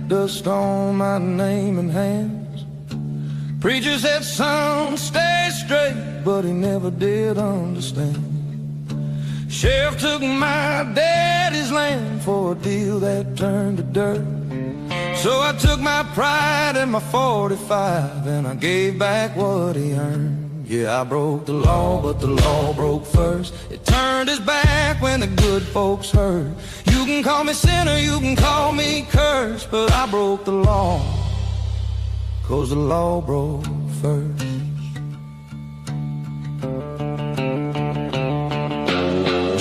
dust on my name and hands. Preacher said, son, stay straight, but he never did understand. Sheriff took my daddy's land for a deal that turned to dirt. So I took my pride and my 45 and I gave back what he earned. Yeah, I broke the law, but the law broke first. It turned his back when the good folks heard. You can call me sinner, you can call me cursed, but I broke the law, 'cause the law broke first.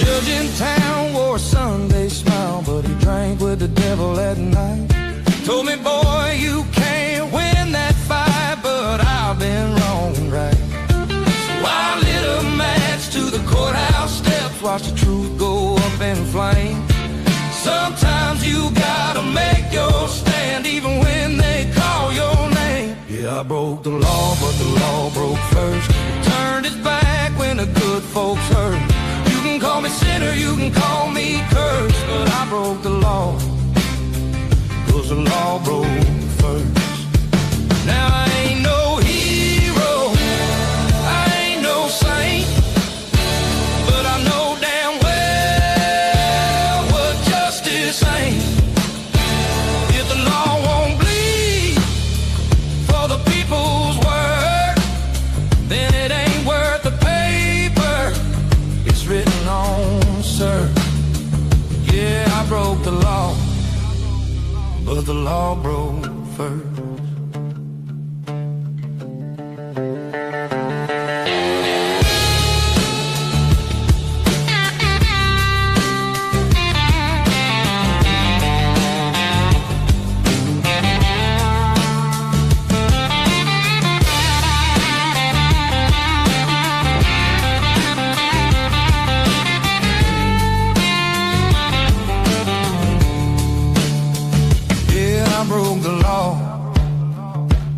Judge in town wore a Sunday smile, but he drank with the devil at night. Told me, boy, you can't win that fight, but I've been wrong and right. So I lit a match to the courthouse steps, watched the truth go up in flames. Sometimes you gotta make your stand, even when they call your name. Yeah, I broke the law, but the law broke first. It turned its back when the good folks heard. You can call me sinner, you can call me cursed, but I broke the law, 'cause the law broke first. Now I ain't no hero, I ain't no saint, but I know damn well what justice ain't. If the law won't bleed for the people's work, then it ain't worth the paper it's written on, sir. Yeah, I broke the law, but the law broke first.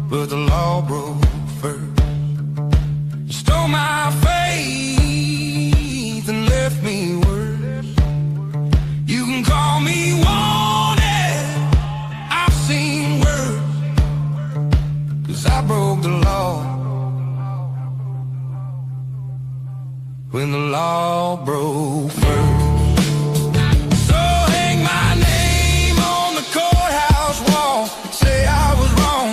But the law broke first. You stole my faith and left me worse. You can call me wanted, I've seen worse, 'cause I broke the law when the law broke first. So hang my name on the courthouse wall, say I was wrong.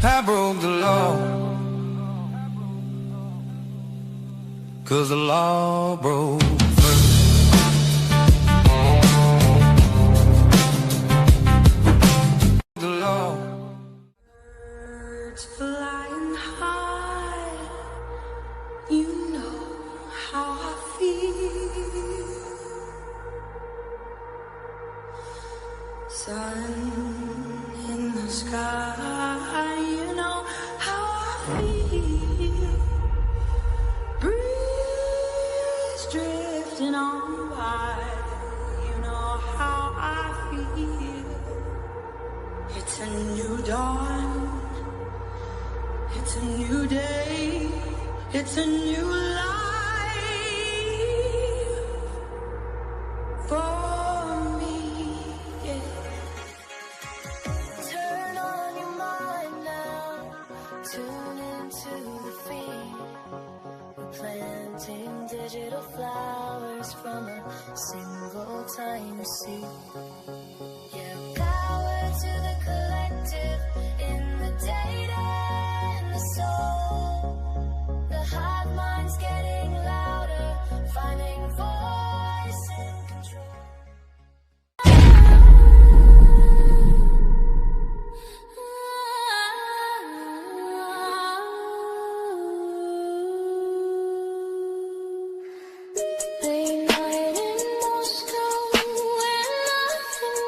I broke the law, 'cause the law broke first. The law. Birds flying high, you know how I feel. Sun in the sky, you know how I feel. Breeze drifting on by, you know how I feel. It's a new dawn, it's a new day, it's a new life for me, yeah. Turn on your mind now, tune into the feed. We're planting digital flowers from a single tiny seed. Yeah, power to the collective in the data and the soul. The hive mind's getting louder, finding voice and control. Late night in Moscow, where nothing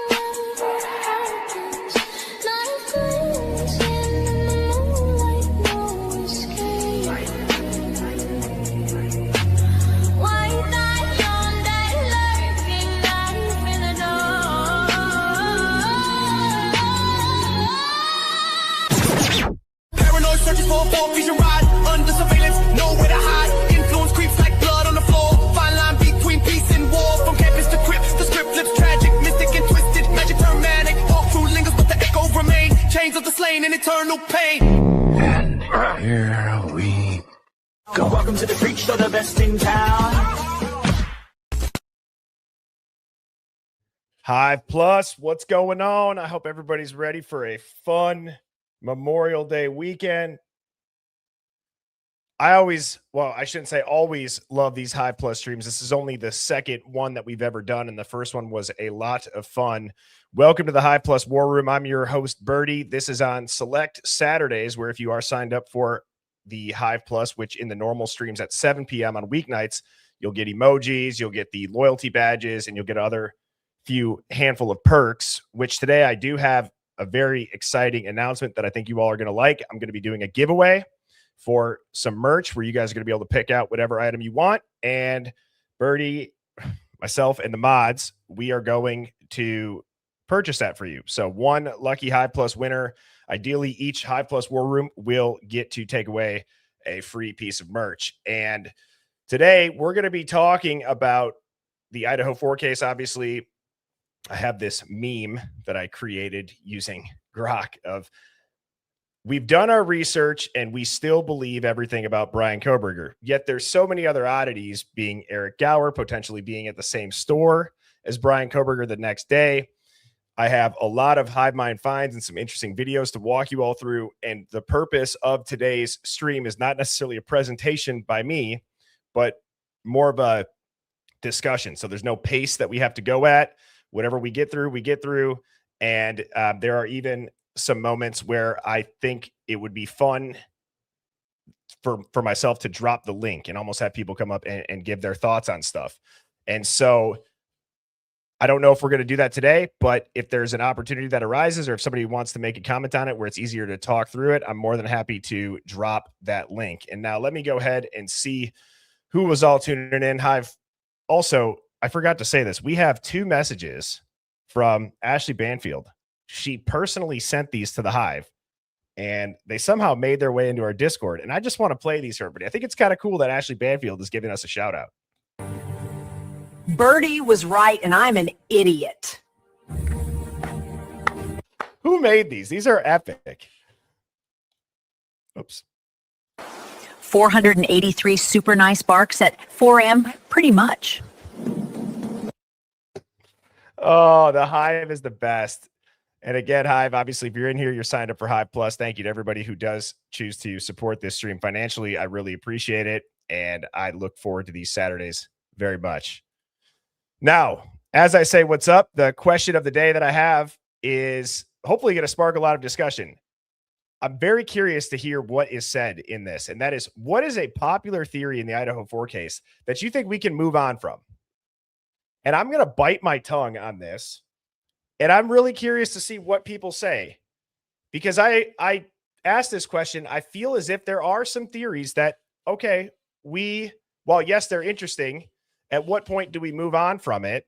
no pain. Here we go. Welcome to the freak show, the best in town. Hive Plus, what's going on? I hope everybody's ready for a fun Memorial Day weekend. I shouldn't say always love these Hive Plus streams. This is only the second one that we've ever done, and the first one was a lot of fun. Welcome to the Hive Plus War Room. I'm your host, Birdie. This is on select Saturdays, where if you are signed up for the Hive Plus, which in the normal streams at 7 p.m. on weeknights, you'll get emojis, you'll get the loyalty badges, and you'll get other few handful of perks, which today I do have a very exciting announcement that I think you all are going to like. I'm going to be doing a giveaway for some merch where you guys are going to be able to pick out whatever item you want. And Birdie, myself, and the mods, we are going to purchase that for you. So one lucky Hive Plus winner, ideally each Hive Plus War Room will get to take away a free piece of merch. And today we're going to be talking about the Idaho 4 case. Obviously, I have this meme that I created using Grok of we've done our research and we still believe everything about Brian Kohberger. Yet there's so many other oddities, being Eric Gower, potentially being at the same store as Brian Kohberger the next day. I have a lot of Hive Mind finds and some interesting videos to walk you all through. And the purpose of today's stream is not necessarily a presentation by me, but more of a discussion. So there's no pace that we have to go at. Whatever we get through, we get through. And there are even some moments where I think it would be fun for myself to drop the link and almost have people come up and give their thoughts on stuff. And so I don't know if we're going to do that today, but if there's an opportunity that arises, or if somebody wants to make a comment on it where it's easier to talk through it, I'm more than happy to drop that link. And now let me go ahead and see who was all tuning in. Hive. Also, I forgot to say this. We have 2 messages from Ashley Banfield. She personally sent these to the Hive, and they somehow made their way into our Discord. And I just want to play these for everybody. I think it's kind of cool that Ashley Banfield is giving us a shout out. Birdie was right, and I'm an idiot. Who made these? These are epic. Oops. 483 super nice barks at 4M, pretty much. Oh, the Hive is the best. And again, Hive, obviously, if you're in here, you're signed up for Hive Plus. Thank you to everybody who does choose to support this stream financially. I really appreciate it. And I look forward to these Saturdays very much. Now, as I say, what's up? The question of the day that I have is hopefully going to spark a lot of discussion. I'm very curious to hear what is said in this. And that is, what is a popular theory in the Idaho 4 case that you think we can move on from? And I'm going to bite my tongue on this. And I'm really curious to see what people say, because I asked this question. I feel as if there are some theories that, okay, while yes, they're interesting, at what point do we move on from it?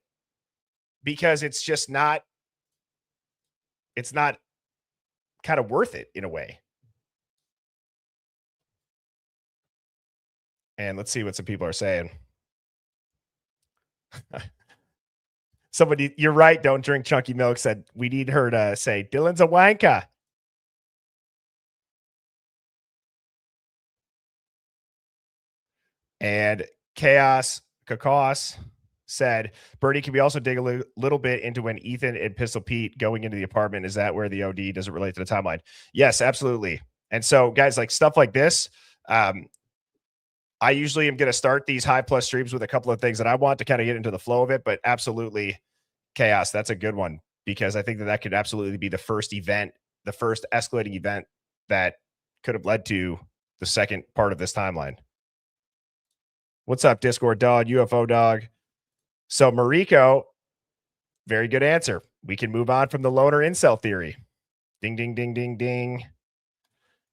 Because it's not kind of worth it in a way. And let's see what some people are saying. Somebody, you're right, don't drink chunky milk, said we need her to say Dylan's a wanker. And Chaos said, Birdie, can we also dig a little bit into when Ethan and Pistol Pete going into the apartment? Is that where the OD doesn't relate to the timeline? Yes, absolutely. And so, guys, like stuff like this, I usually am going to start these Hive Plus streams with a couple of things that I want to kind of get into the flow of it, but absolutely, Chaos, that's a good one, because I think that could absolutely be the first event, the first escalating event that could have led to the second part of this timeline. What's up, Discord dog, UFO dog? So Mariko, very good answer. We can move on from the loner incel theory. Ding, ding, ding, ding, ding.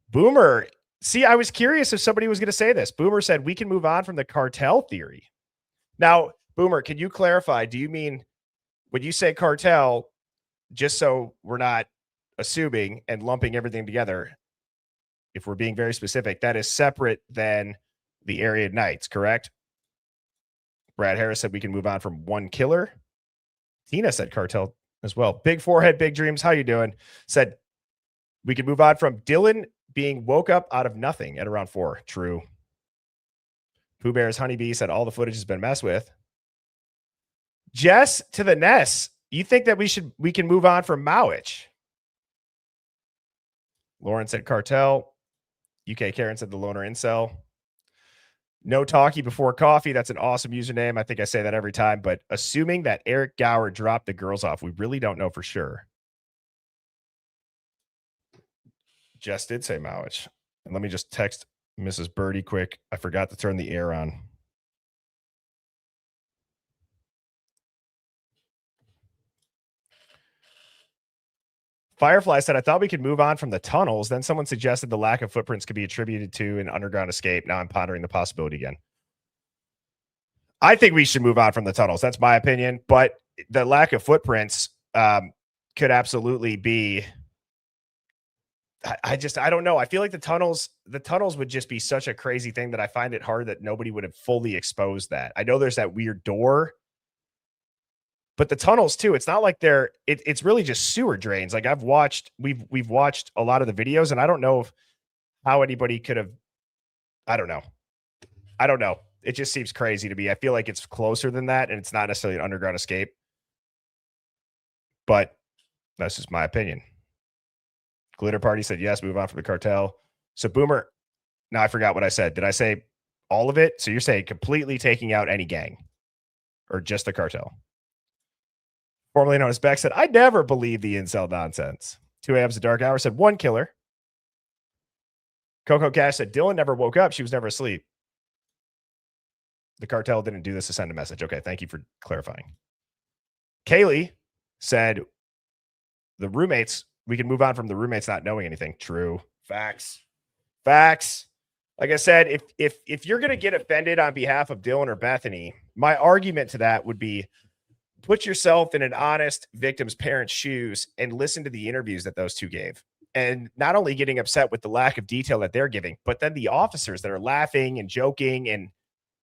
Boomer. See, I was curious if somebody was going to say this. Boomer said we can move on from the cartel theory. Now, Boomer, can you clarify? Do you mean when you say cartel, just so we're not assuming and lumping everything together, if we're being very specific, that is separate than the area Knights, correct? Brad Harris said we can move on from one killer. Tina said cartel as well. Big forehead, big dreams. How you doing? Said We can move on from Dylan being woke up out of nothing at around 4. True. Pooh Bear's Honeybee said all the footage has been messed with. Jess to the Ness. You think that we can move on from Mowich? Lauren said Cartel. UK Karen said the loner incel. No talkie before coffee. That's an awesome username. I think I say that every time, but assuming that Eric Gower dropped the girls off, we really don't know for sure. Jess did say Mowich. And let me just text Mrs. Birdie quick. I forgot to turn the air on. Firefly said, I thought we could move on from the tunnels. Then someone suggested the lack of footprints could be attributed to an underground escape. Now I'm pondering the possibility again. I think we should move on from the tunnels. That's my opinion. But the lack of footprints could absolutely be. I don't know. I feel like the tunnels would just be such a crazy thing that I find it hard that nobody would have fully exposed that. I know there's that weird door, but the tunnels too, it's not like it's really just sewer drains. Like we've watched a lot of the videos, and I don't know how anybody could have, I don't know. It just seems crazy to me. I feel like it's closer than that, and it's not necessarily an underground escape, but that's just my opinion. Glitter Party said yes, move on from the cartel. So Boomer, now I forgot what I said. Did I say all of it? So you're saying completely taking out any gang or just the cartel? Formerly known as Beck said, I never believe the incel nonsense. 2 a.m.'s a dark hour said 1 killer. Coco Cash said Dylan never woke up. She was never asleep. The cartel didn't do this to send a message. Okay, thank you for clarifying. Kaylee said the roommates, we can move on from the roommates not knowing anything. True. Facts. Like I said, if you're going to get offended on behalf of Dylan or Bethany, my argument to that would be put yourself in an honest victim's parents' shoes and listen to the interviews that those two gave. And not only getting upset with the lack of detail that they're giving, but then the officers that are laughing and joking and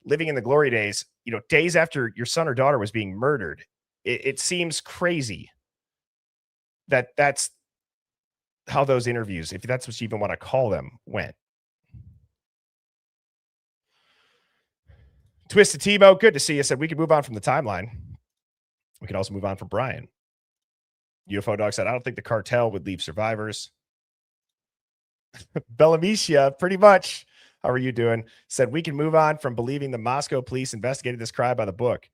living in the glory days, days after your son or daughter was being murdered. It seems crazy that's how those interviews, if that's what you even want to call them, went. Twisted Tebow, good to see you. Said we could move on from the timeline. We could also move on from Brian. UFO Dog said, I don't think the cartel would leave survivors. Bellamicia, pretty much. How are you doing? Said we can move on from believing the Moscow police investigated this crime by the book.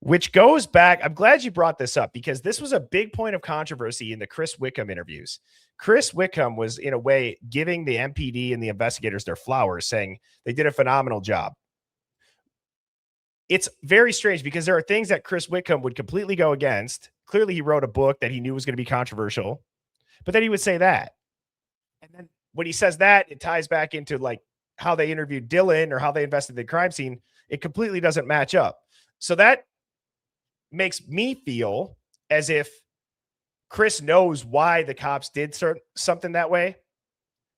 Which goes back, I'm glad you brought this up because this was a big point of controversy in the Chris Wickham interviews. Chris Wickham was, in a way, giving the MPD and the investigators their flowers, saying they did a phenomenal job. It's very strange because there are things that Chris Wickham would completely go against. Clearly, he wrote a book that he knew was going to be controversial, but then he would say that. And then when he says that, it ties back into like how they interviewed Dylan or how they investigated the crime scene. It completely doesn't match up. So that makes me feel as if Chris knows why the cops did something that way.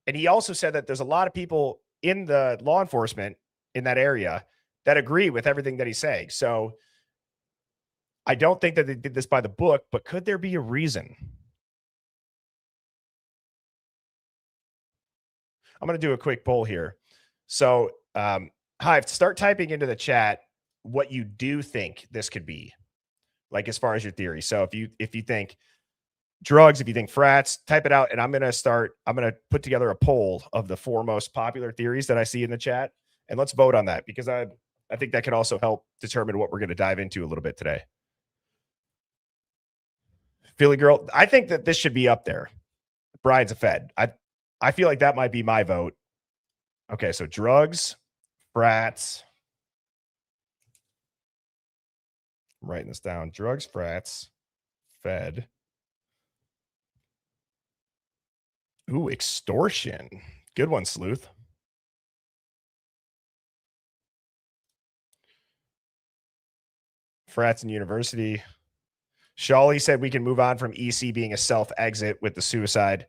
And he also said that there's a lot of people in the law enforcement in that area that agree with everything that he's saying. So I don't think that they did this by the book, but could there be a reason? I'm going to do a quick poll here. So Hive, start typing into the chat what you do think this could be. Like as far as your theory. So if you think drugs, if you think frats, type it out. And I'm going to put together a poll of the 4 most popular theories that I see in the chat. And let's vote on that because I think that could also help determine what we're going to dive into a little bit today. Philly Girl, I think that this should be up there. Brian's a Fed. I feel like that might be my vote. Okay, so drugs, frats. I'm writing this down. Drugs, frats, Fed. Ooh, extortion. Good one, Sleuth. Frats and university. Shawley said we can move on from EC being a self-exit with the suicide.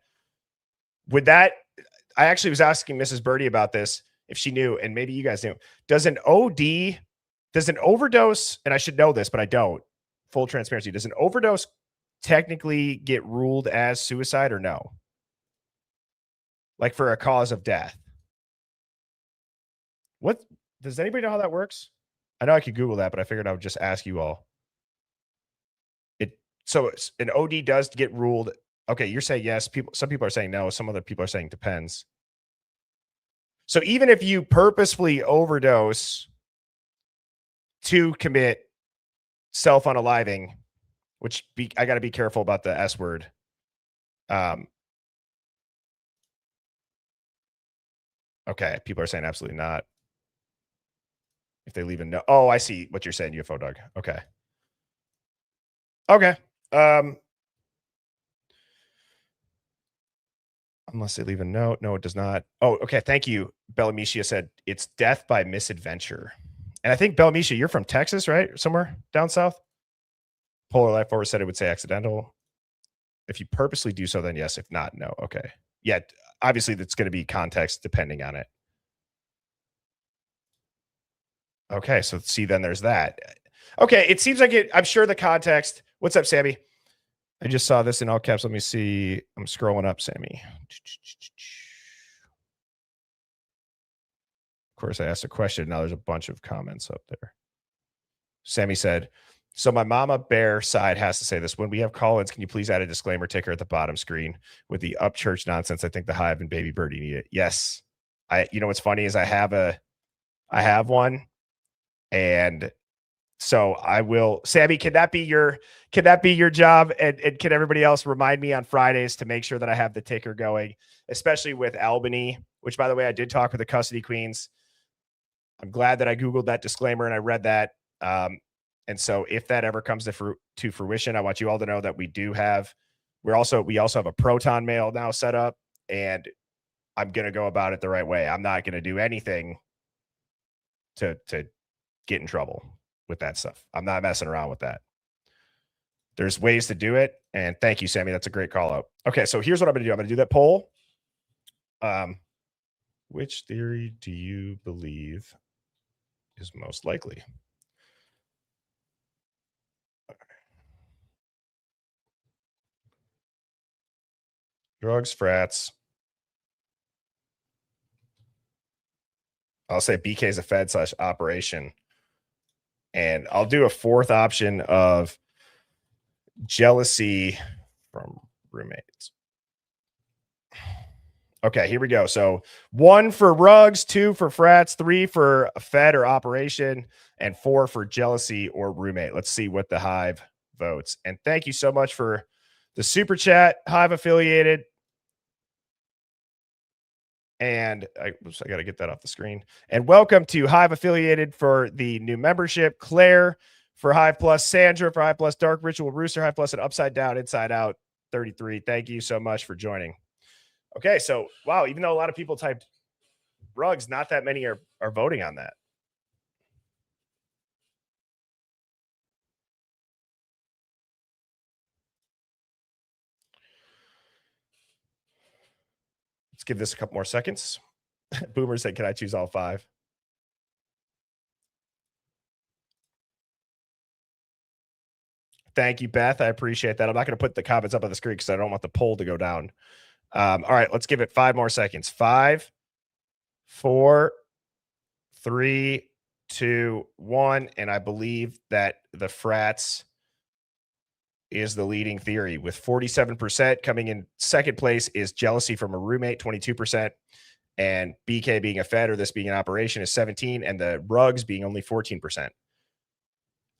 Would that, I actually was asking Mrs. Birdie about this, if she knew, and maybe you guys knew. Does an overdose, and I should know this, but I don't, full transparency, does an overdose technically get ruled as suicide or no? like for a cause of death. What does anybody know how that works? I know I could Google that, but I figured I would just ask you all. So an OD does get ruled. Okay, you're saying yes. Some people are saying no. Some other people are saying depends. So even if you purposefully overdose to commit self-unaliving, which I got to be careful about the S word. Okay, people are saying absolutely not. If they leave a note. Oh, I see what you're saying, UFO Doug. Okay. Unless they leave a note. No, it does not. Oh, okay. Thank you. Bellamicia said it's death by misadventure. And I think Bellamicia, you're from Texas, right? Somewhere down south. Polar Life Force said it would say accidental. If you purposely do so, then yes. If not, no. Okay. Yeah. Obviously, that's going to be context depending on it. Okay. So see, then there's that. Okay. It seems like it. I'm sure the context. What's up, Sammy? I just saw this in all caps. Let me see. I'm scrolling up, Sammy. Of course, I asked a question. Now there's a bunch of comments up there. Sammy said, so my mama bear side has to say this. When we have call-ins, can you please add a disclaimer ticker at the bottom screen with the up church nonsense? I think the Hive and Baby Birdie need it. Yes. You know what's funny is I have one. And so I will, Sammy, can that be your job? And can everybody else remind me on Fridays to make sure that I have the ticker going, especially with Albany, which by the way, I did talk with the custody queens. I'm glad that I Googled that disclaimer and I read that. And so if that ever comes to fruition, I want you all to know that we also have a proton mail now set up, and I'm going to go about it the right way. I'm not going to do anything to get in trouble with that stuff. I'm not messing around with that. There's ways to do it. And thank you, Sammy. That's a great call out. Okay. So here's what I'm going to do. I'm going to do that poll. Which theory do you believe is most likely? Drugs, frats. I'll say BK is a Fed / operation. And I'll do a fourth option of jealousy from roommates. Okay, here we go. So 1 for rugs, 2 for frats, 3 for Fed or operation, and 4 for jealousy or roommate. Let's see what the Hive votes. And thank you so much for the super chat, Hive affiliated. And I got to get that off the screen. And welcome to Hive affiliated for the new membership. Claire for Hive Plus, Sandra for Hive Plus, Dark Ritual, Rooster, Hive Plus, and Upside Down, Inside Out 33. Thank you so much for joining. Okay, so wow, even though a lot of people typed rugs, not that many are voting on that. Let's give this a couple more seconds. Boomer said, can I choose all 5? Thank you, Beth. I appreciate that. I'm not going to put the comments up on the screen because I don't want the poll to go down. All right, let's give it 5 more seconds. 5, 4, 3, 2, 1. And I believe that the frats is the leading theory with 47%. Coming in second place is jealousy from a roommate, 22%. And BK being a Fed or this being an operation is 17%. And the rugs being only 14%.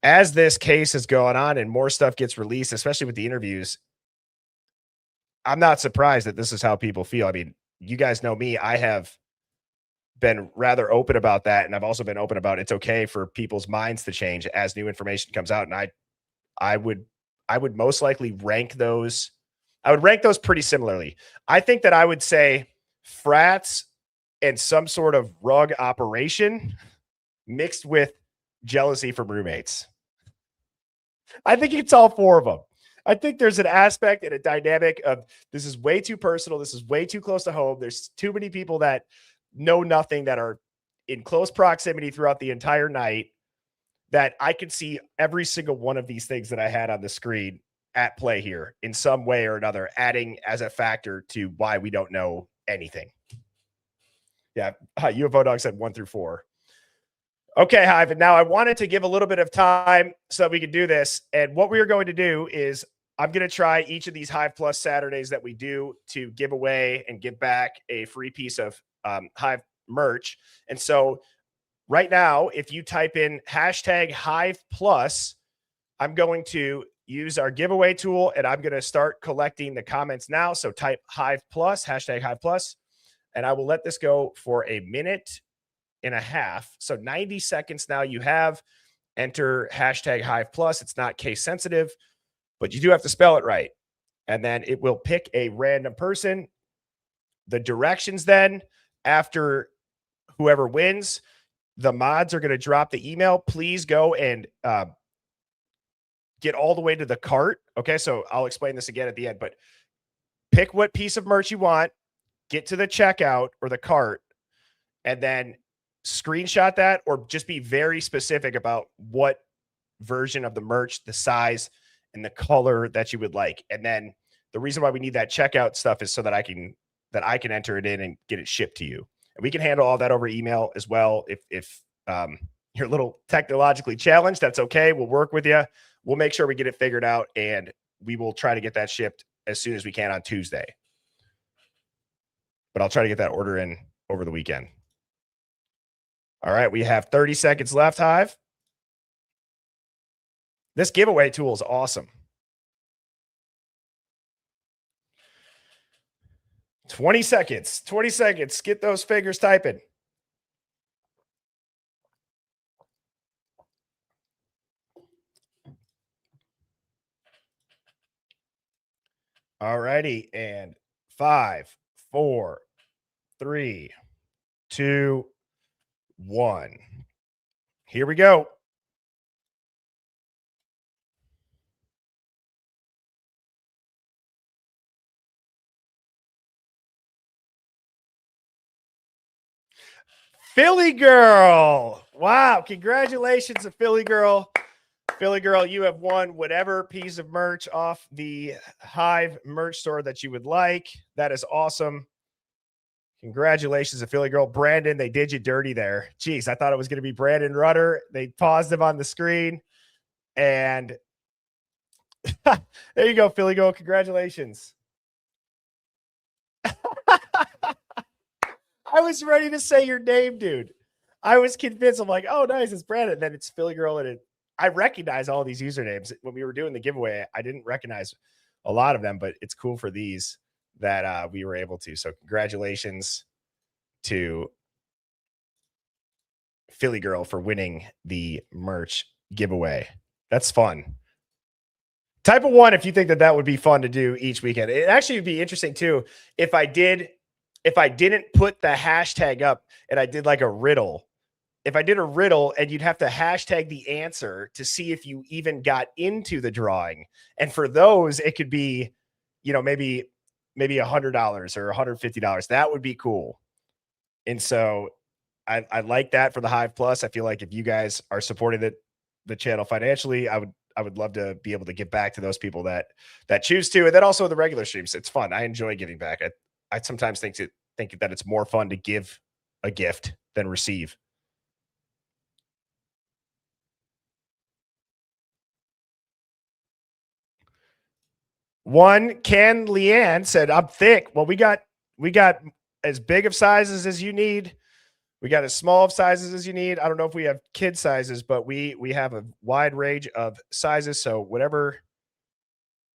As this case is going on and more stuff gets released, especially with the interviews, I'm not surprised that this is how people feel. I mean, you guys know me. I have been rather open about that. And I've also been open about it's okay for people's minds to change as new information comes out. And I would most likely rank those. I would rank those pretty similarly. I think that I would say frats and some sort of rug operation mixed with jealousy from roommates. I think it's all 4 of them. I think there's an aspect and a dynamic of this is way too personal. This is way too close to home. There's too many people that know nothing that are in close proximity throughout the entire night that I can see every single one of these things that I had on the screen at play here in some way or another, adding as a factor to why we don't know anything. Yeah, UFO Dog said 1 through 4. Okay, Hive. And now I wanted to give a little bit of time so that we could do this. And what we are going to do is I'm going to try each of these Hive Plus Saturdays that we do to give away and give back a free piece of Hive merch. And so right now, if you type in hashtag Hive Plus, I'm going to use our giveaway tool and I'm going to start collecting the comments now. So type Hive Plus, hashtag Hive Plus, and I will let this go for a minute and a half. So 90 seconds now you have. Enter hashtag Hive Plus. It's not case sensitive, but you do have to spell it right. And then it will pick a random person. The directions then, after whoever wins, the mods are going to drop the email. Please go and get all the way to the cart. Okay, so I'll explain this again at the end, but pick what piece of merch you want, get to the checkout or the cart, and then screenshot that or just be very specific about what version of the merch, the size, and the color that you would like. And then the reason why we need that checkout stuff is so that I can enter it in and get it shipped to you. And we can handle all that over email as well. If you're a little technologically challenged, that's okay. We'll work with you. We'll make sure we get it figured out, and we will try to get that shipped as soon as we can on Tuesday. But I'll try to get that order in over the weekend. All right, we have 30 seconds left, Hive. This giveaway tool is awesome. 20 seconds. 20 seconds. Get those fingers typing. All righty. And 5, 4, 3, 2, 1. Here we go. Philly Girl. Wow. Congratulations to Philly Girl. Philly Girl, you have won whatever piece of merch off the Hive merch store that you would like. That is awesome. Congratulations to Philly Girl. Brandon, they did you dirty there. Jeez, I thought it was going to be Brandon Rudder. They paused him on the screen. And there you go, Philly Girl. Congratulations. I was ready to say your name, dude. I was convinced. I'm like, oh, nice, it's Brandon. And then it's Philly Girl. And I recognize all these usernames. When we were doing the giveaway, I didn't recognize a lot of them, but it's cool for these that we were able to. So congratulations to Philly Girl for winning the merch giveaway. That's fun. Type of 1 if you think that would be fun to do each weekend. It actually would be interesting too if I didn't put the hashtag up and I did like a riddle. If I did a riddle and you'd have to hashtag the answer to see if you even got into the drawing. And for those, it could be, maybe $100 or $150. That would be cool. And so I like that for the Hive Plus. I feel like if you guys are supporting the channel financially, I would love to be able to give back to those people that choose to. And then also the regular streams. It's fun. I enjoy giving back. I sometimes think that it's more fun to give a gift than receive. One, Ken Leanne said, I'm thick. Well, we got as big of sizes as you need. We got as small of sizes as you need. I don't know if we have kid sizes, but we have a wide range of sizes. So whatever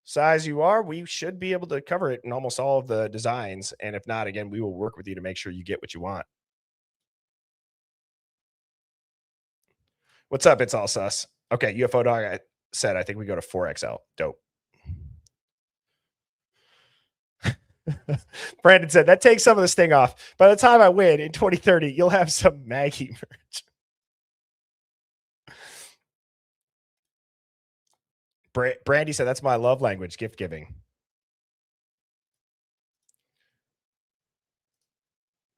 size you are, we should be able to cover it in almost all of the designs. And if not, again, we will work with you to make sure you get what you want. What's up? It's all sus. Okay, UFO Dog, I said, I think we go to 4XL. Dope. Brandon said, that takes some of the sting off. By the time I win in 2030, you'll have some Maggie merch. Brandy said, that's my love language, gift giving.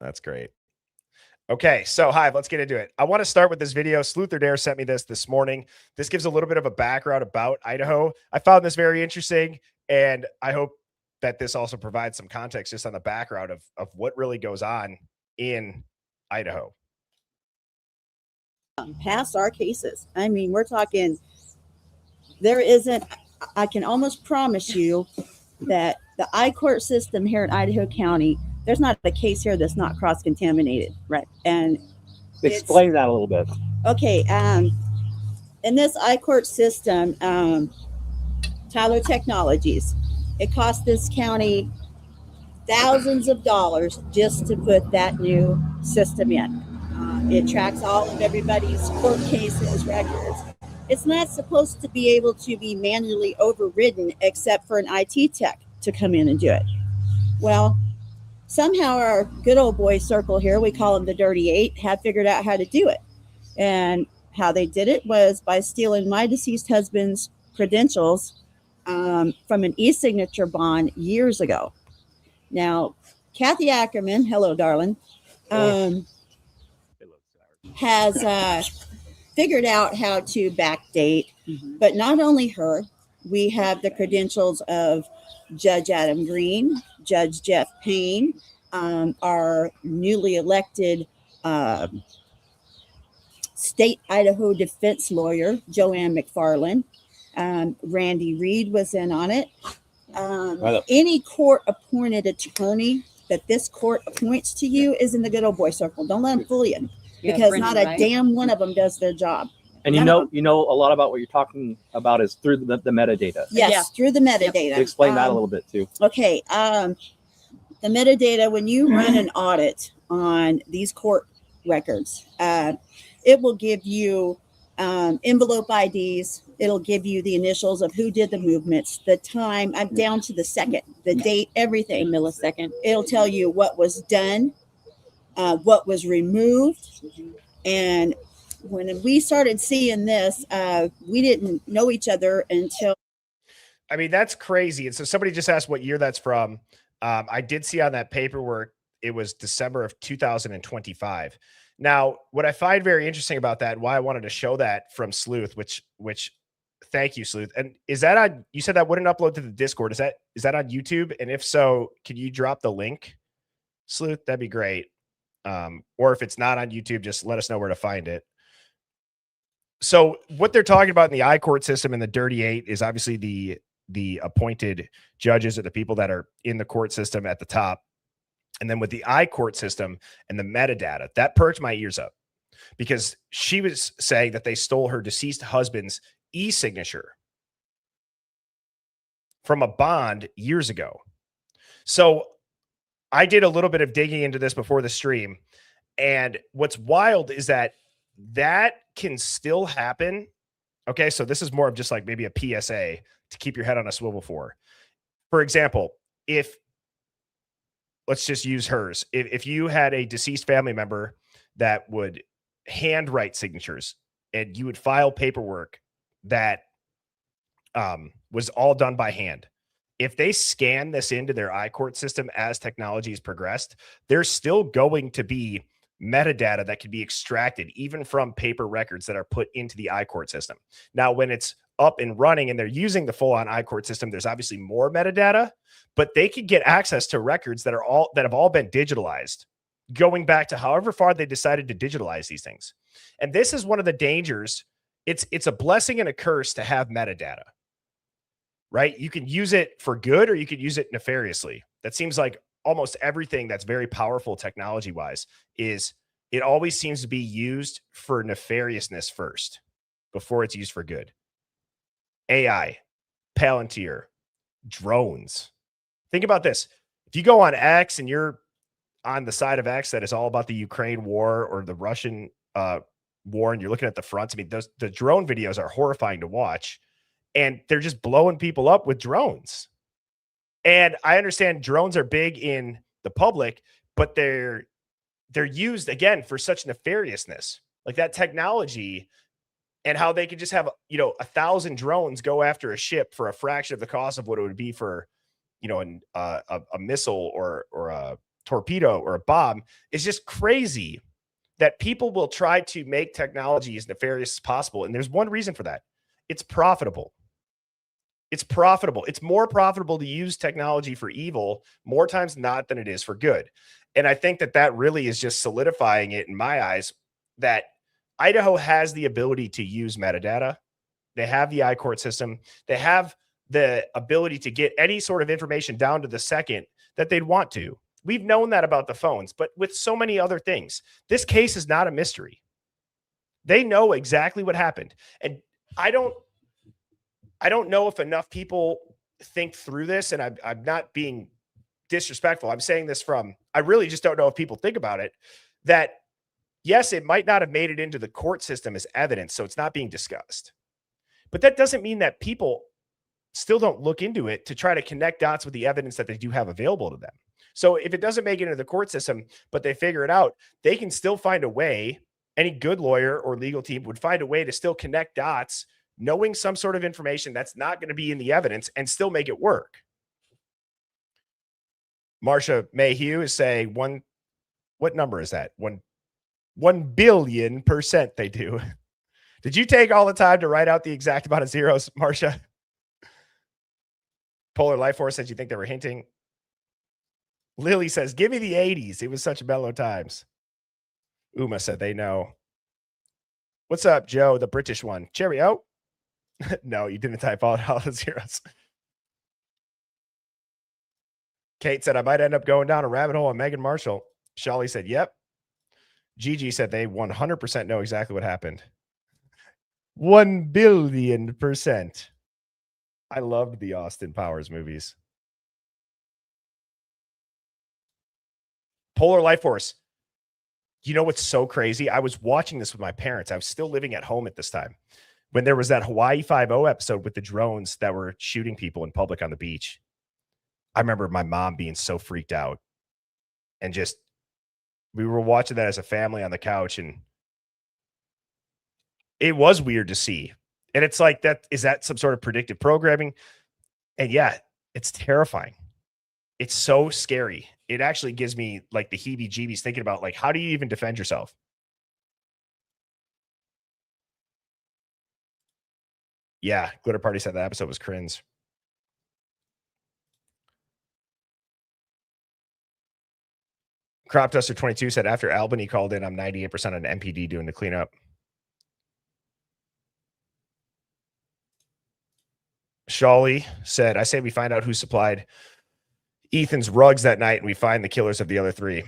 That's great. Okay, so Hive, let's get into it. I want to start with this video. Sleuther Dare sent me this morning. This gives a little bit of a background about Idaho. I found this very interesting, and I hope that this also provides some context just on the background of what really goes on in Idaho. Past our cases. I mean, we're talking, there isn't, I can almost promise you that the I-court system here in Idaho County, there's not a case here that's not cross-contaminated, right? And explain that a little bit. Okay, in this I-court system, Tyler Technologies, it cost this county thousands of dollars just to put that new system in. It tracks all of everybody's court cases, records. It's not supposed to be able to be manually overridden except for an IT tech to come in and do it. Well, somehow our good old boy circle here, we call them the Dirty Eight, have figured out how to do it. And how they did it was by stealing my deceased husband's credentials from an e-signature bond years ago. Now, Kathy Ackerman, hello, darling, has figured out how to backdate, but not only her, we have the credentials of Judge Adam Green, Judge Jeff Payne, our newly elected state Idaho defense lawyer, Joanne McFarland. Randy Reed was in on it. Any court appointed attorney that this court appoints to you is in the good old boy circle. Don't let them fool you, because not a damn one of them does their job. And you know a lot about what you're talking about is through the metadata. Yes, through the metadata. Explain that a little bit too. Okay. The metadata, when you run an audit on these court records, it will give you envelope IDs. It'll give you the initials of who did the movements, the time, I'm down to the second, the date, everything. The millisecond. It'll tell you what was done, what was removed. And when we started seeing this, we didn't know each other until. I mean, that's crazy. And so somebody just asked what year that's from. I did see on that paperwork, it was December of 2025. Now, what I find very interesting about that, and why I wanted to show that from Sleuth, which thank you, Sleuth. And is that on, you said that wouldn't upload to the Discord. Is that on YouTube? And if so, can you drop the link, Sleuth? That'd be great. Or if it's not on YouTube, just let us know where to find it. So what they're talking about in the I-court system and the Dirty Eight is obviously the appointed judges or the people that are in the court system at the top. And then with the I-court system and the metadata, that perked my ears up, because she was saying that they stole her deceased husband's e-signature from a bond years ago. So I did a little bit of digging into this before the stream. And what's wild is that can still happen. Okay, so this is more of just like maybe a PSA to keep your head on a swivel for. For example, let's just use hers. If you had a deceased family member that would handwrite signatures and you would file paperwork that was all done by hand, if they scan this into their I-court system as technology has progressed, there's still going to be metadata that can be extracted even from paper records that are put into the I-court system. Now, when it's up and running and they're using the full-on I-court system, there's obviously more metadata, but they could get access to records that have all been digitalized, going back to however far they decided to digitalize these things. And this is one of the dangers. It's a blessing and a curse to have metadata, right? You can use it for good or you could use it nefariously. That seems like almost everything that's very powerful technology-wise it always seems to be used for nefariousness first before it's used for good. AI, Palantir, drones. Think about this. If you go on X and you're on the side of X that is all about the Ukraine war or the Russian war, and you're looking at the fronts, I mean, the drone videos are horrifying to watch, and they're just blowing people up with drones. And I understand drones are big in the public, but they're used again for such nefariousness, like that technology, and how they could just have 1,000 drones go after a ship for a fraction of the cost of what it would be for a missile or a torpedo or a bomb. Is just crazy that people will try to make technology as nefarious as possible. And there's one reason for that. It's profitable. It's profitable. It's more profitable to use technology for evil more times than not than it is for good. And I think that that really is just solidifying it in my eyes that Idaho has the ability to use metadata. They have the iCourt system. They have the ability to get any sort of information down to the second that they'd want to. We've known that about the phones, but with so many other things, this case is not a mystery. They know exactly what happened. And I don't know if enough people think through this, and I'm not being disrespectful. I'm saying this from, I really just don't know if people think about it, that yes, it might not have made it into the court system as evidence, so it's not being discussed. But that doesn't mean that people still don't look into it to try to connect dots with the evidence that they do have available to them. So if it doesn't make it into the court system, but they figure it out, they can still find a way. Any good lawyer or legal team would find a way to still connect dots, knowing some sort of information that's not going to be in the evidence and still make it work. Marsha Mayhew is saying what number is that? 1 billion% they do. Did you take all the time to write out the exact amount of zeros, Marsha? Polar Life Force says you think they were hinting. Lily says, give me the 80s. It was such mellow times. Uma said they know. What's up, Joe, the British one? Cheerio. No, you didn't type all the zeros. Kate said, I might end up going down a rabbit hole on Meghan Marshall. Shawley said, yep. Gigi said they 100% know exactly what happened. 1 billion%. I loved the Austin Powers movies. Polar Life Force. You know what's so crazy? I was watching this with my parents. I was still living at home at this time when there was that Hawaii Five-0 episode with the drones that were shooting people in public on the beach. I remember my mom being so freaked out, and just, we were watching that as a family on the couch, and it was weird to see. And it's like, is that some sort of predictive programming? And yeah, it's terrifying. It's so scary. It actually gives me like the heebie-jeebies thinking about, like, how do you even defend yourself? Yeah, Glitter Party said that episode was cringe. Crop Duster 22 said, after Albany called in, I'm 98% on MPD doing the cleanup. Shawley said, I say we find out who supplied Ethan's rugs that night and we find the killers of the other three.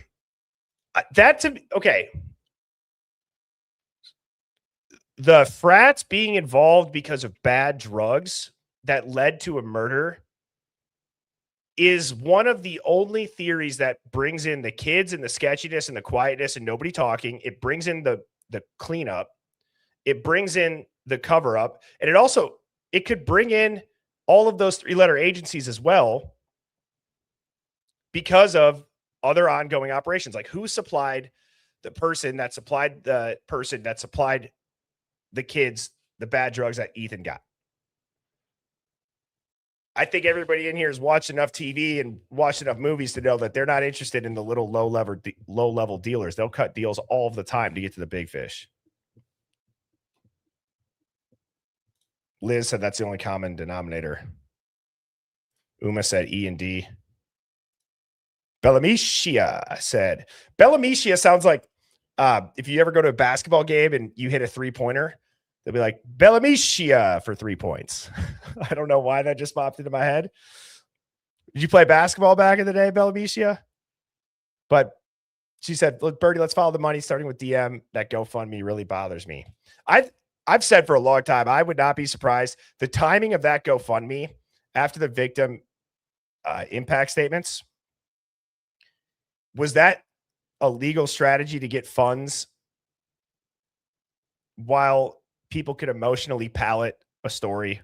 Okay. The frats being involved because of bad drugs that led to a murder is one of the only theories that brings in the kids and the sketchiness and the quietness and nobody talking. It brings in the cleanup. It brings in the cover up. And it could bring in all of those three-letter agencies as well because of other ongoing operations. Like, who supplied the person that supplied the kids the bad drugs that Ethan got? I think everybody in here has watched enough TV and watched enough movies to know that they're not interested in the little low-level dealers. They'll cut deals all the time to get to the big fish. Liz said that's the only common denominator. Uma said E and D. Bellamicia said, Bellamicia sounds like if you ever go to a basketball game and you hit a three-pointer, they'll be like, Bellamicia for 3 points. I don't know why that just popped into my head. Did you play basketball back in the day, Bellamicia? But she said, look, Birdie, let's follow the money, starting with DM. That GoFundMe really bothers me. I've said for a long time, I would not be surprised. The timing of that GoFundMe after the victim impact statements, was that a legal strategy to get funds while people could emotionally palate a story?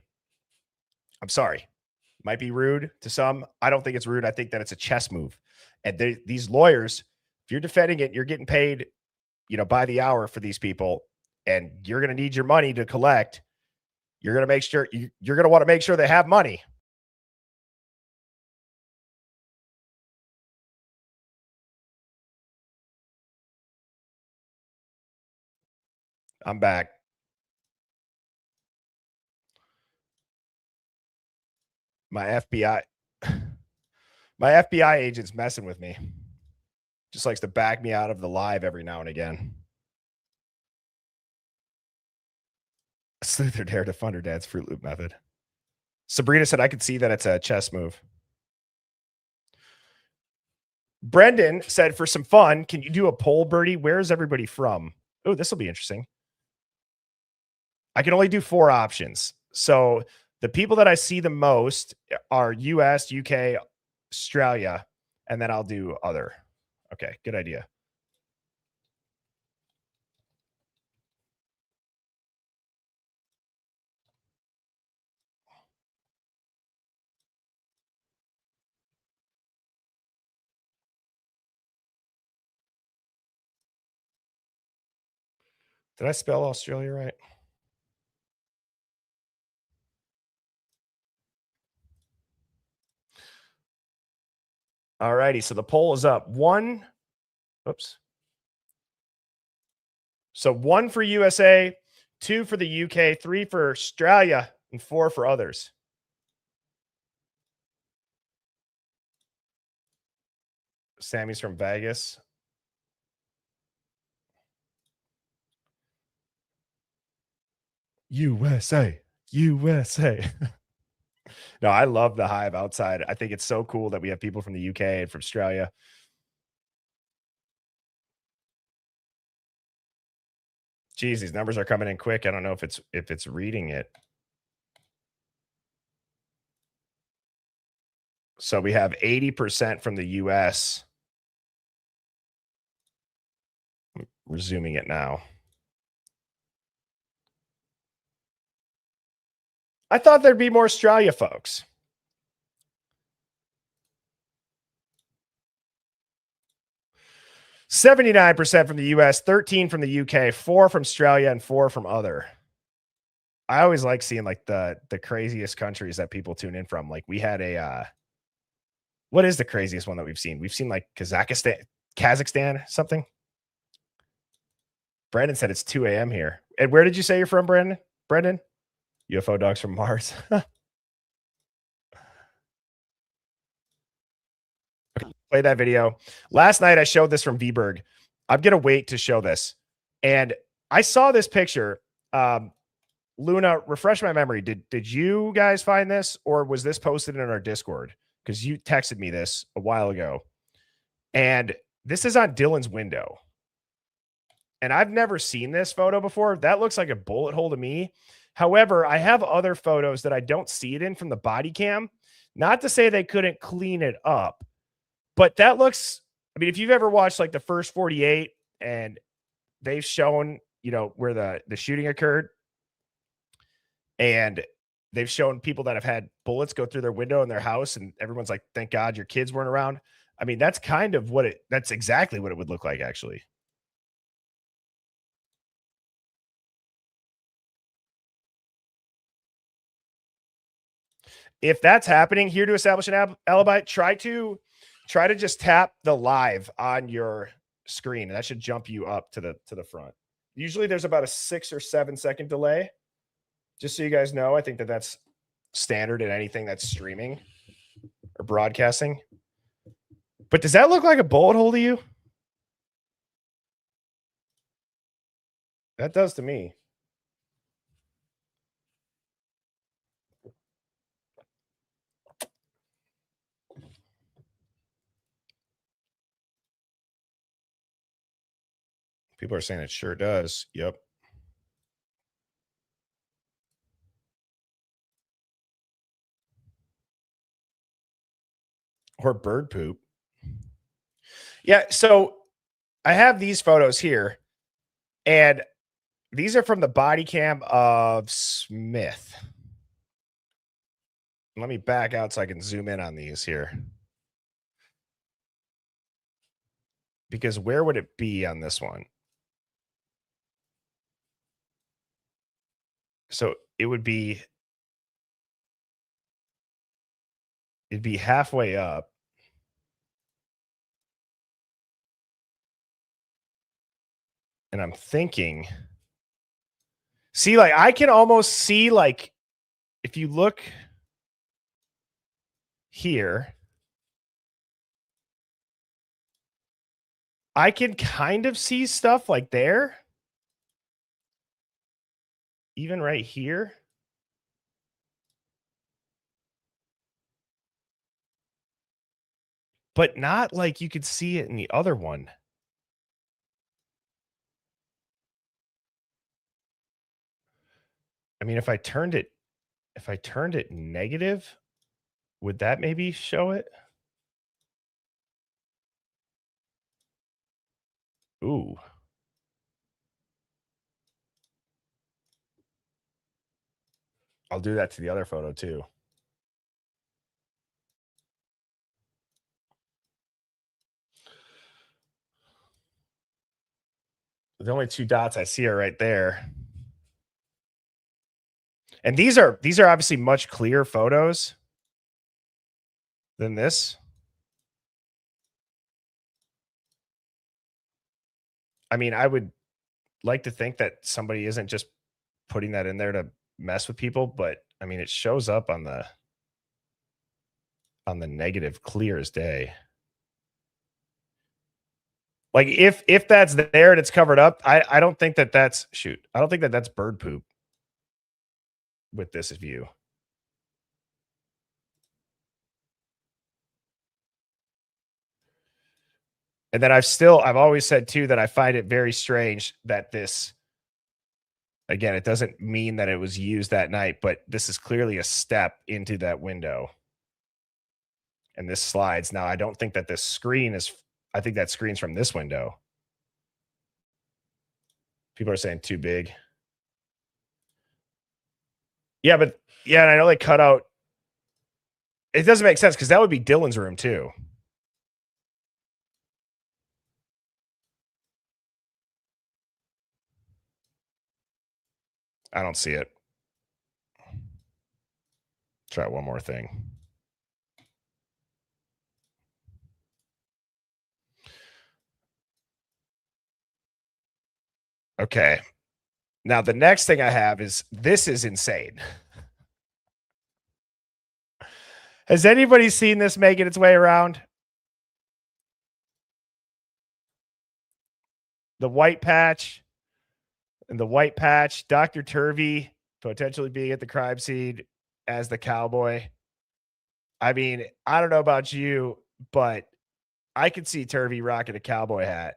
I'm sorry. Might be rude to some. I don't think it's rude. I think that it's a chess move. And these lawyers, if you're defending it, you're getting paid, by the hour for these people, and you're going to need your money to collect. You're going to make sure you're going to want to make sure they have money. I'm back. My FBI, my FBI agent's messing with me. Just likes to back me out of the live every now and again. Sluther dare to fund her dad's Fruit Loop method. Sabrina said I could see that it's a chess move. Brendan said, for some fun, can you do a poll, Birdie? Where is everybody from? Oh, this will be interesting. I can only do 4 options. So the people that I see the most are US, UK, Australia, and then I'll do other. Okay, good idea. Did I spell Australia right? All righty. So the poll is up. 1. Oops. So 1 for USA, 2 for the UK, 3 for Australia, and 4 for others. Sammy's from Vegas. USA. USA. No, I love the Hive outside. I think it's so cool that we have people from the UK and from Australia. Geez, these numbers are coming in quick. I don't know if it's reading it. So we have 80% from the US. I'm resuming it now. I thought there'd be more Australia folks. %79% from the US, 13 from the UK, 4 from Australia, and 4 from other. I always like seeing like the craziest countries that people tune in from. Like we had a what is the craziest one that we've seen? We've seen like Kazakhstan, something. Brandon said it's 2 a.m. here. And where did you say you're from, Brandon? Brendan? UFO dogs from Mars. Play that video. Last night I showed this from VBerg. I'm gonna wait to show this. And I saw this picture. Luna, refresh my memory. Did you guys find this, or was this posted in our Discord? Because you texted me this a while ago. And this is on Dylan's window. And I've never seen this photo before. That looks like a bullet hole to me. However, I have other photos that I don't see it in from the body cam. Not to say they couldn't clean it up, but that looks, I mean, if you've ever watched like the first 48 and they've shown, you know, where the shooting occurred, and they've shown people that have had bullets go through their window in their house, and everyone's like, thank God your kids weren't around. I mean, that's kind of that's exactly what it would look like, actually. If that's happening here to establish an alibi, try to just tap the live on your screen, and that should jump you up to the front. Usually there's about a 6 or 7 second delay. Just so you guys know, I think that's standard in anything that's streaming or broadcasting. But does that look like a bullet hole to you? That does to me. People are saying it sure does. Yep. Or bird poop. Yeah, so I have these photos here, and these are from the body cam of Smith. Let me back out so I can zoom in on these here. Because where would it be on this one? So it'd be halfway up. And I'm thinking, see, like I can almost see, like, if you look, here, I can kind of see stuff like there. Even right here. But not like you could see it in the other one. I mean, if I turned it negative, would that maybe show it? Ooh. I'll do that to the other photo too. The only two dots I see are right there. And these are obviously much clearer photos than this. I mean, I would like to think that somebody isn't just putting that in there to mess with people, but I mean, it shows up on the negative clear as day. Like if that's there and it's covered up, I don't think that that's I don't think that that's bird poop with this view. And then I've always said too that I find it very strange that this, again, it doesn't mean that it was used that night, but this is clearly a step into that window. And this slides. Now, I don't think that this screen is, I think that screen's from this window. People are saying too big. Yeah, but yeah, and I know they cut out. It doesn't make sense because that would be Dylan's room too. I don't see it. Try one more thing. Okay. Now, the next thing I have is, this is insane. Has anybody seen this making its way around? The white patch and the white patch, Dr. Turvey potentially being at the crime scene as the cowboy. I mean, I don't know about you, but I could see Turvey rocking a cowboy hat.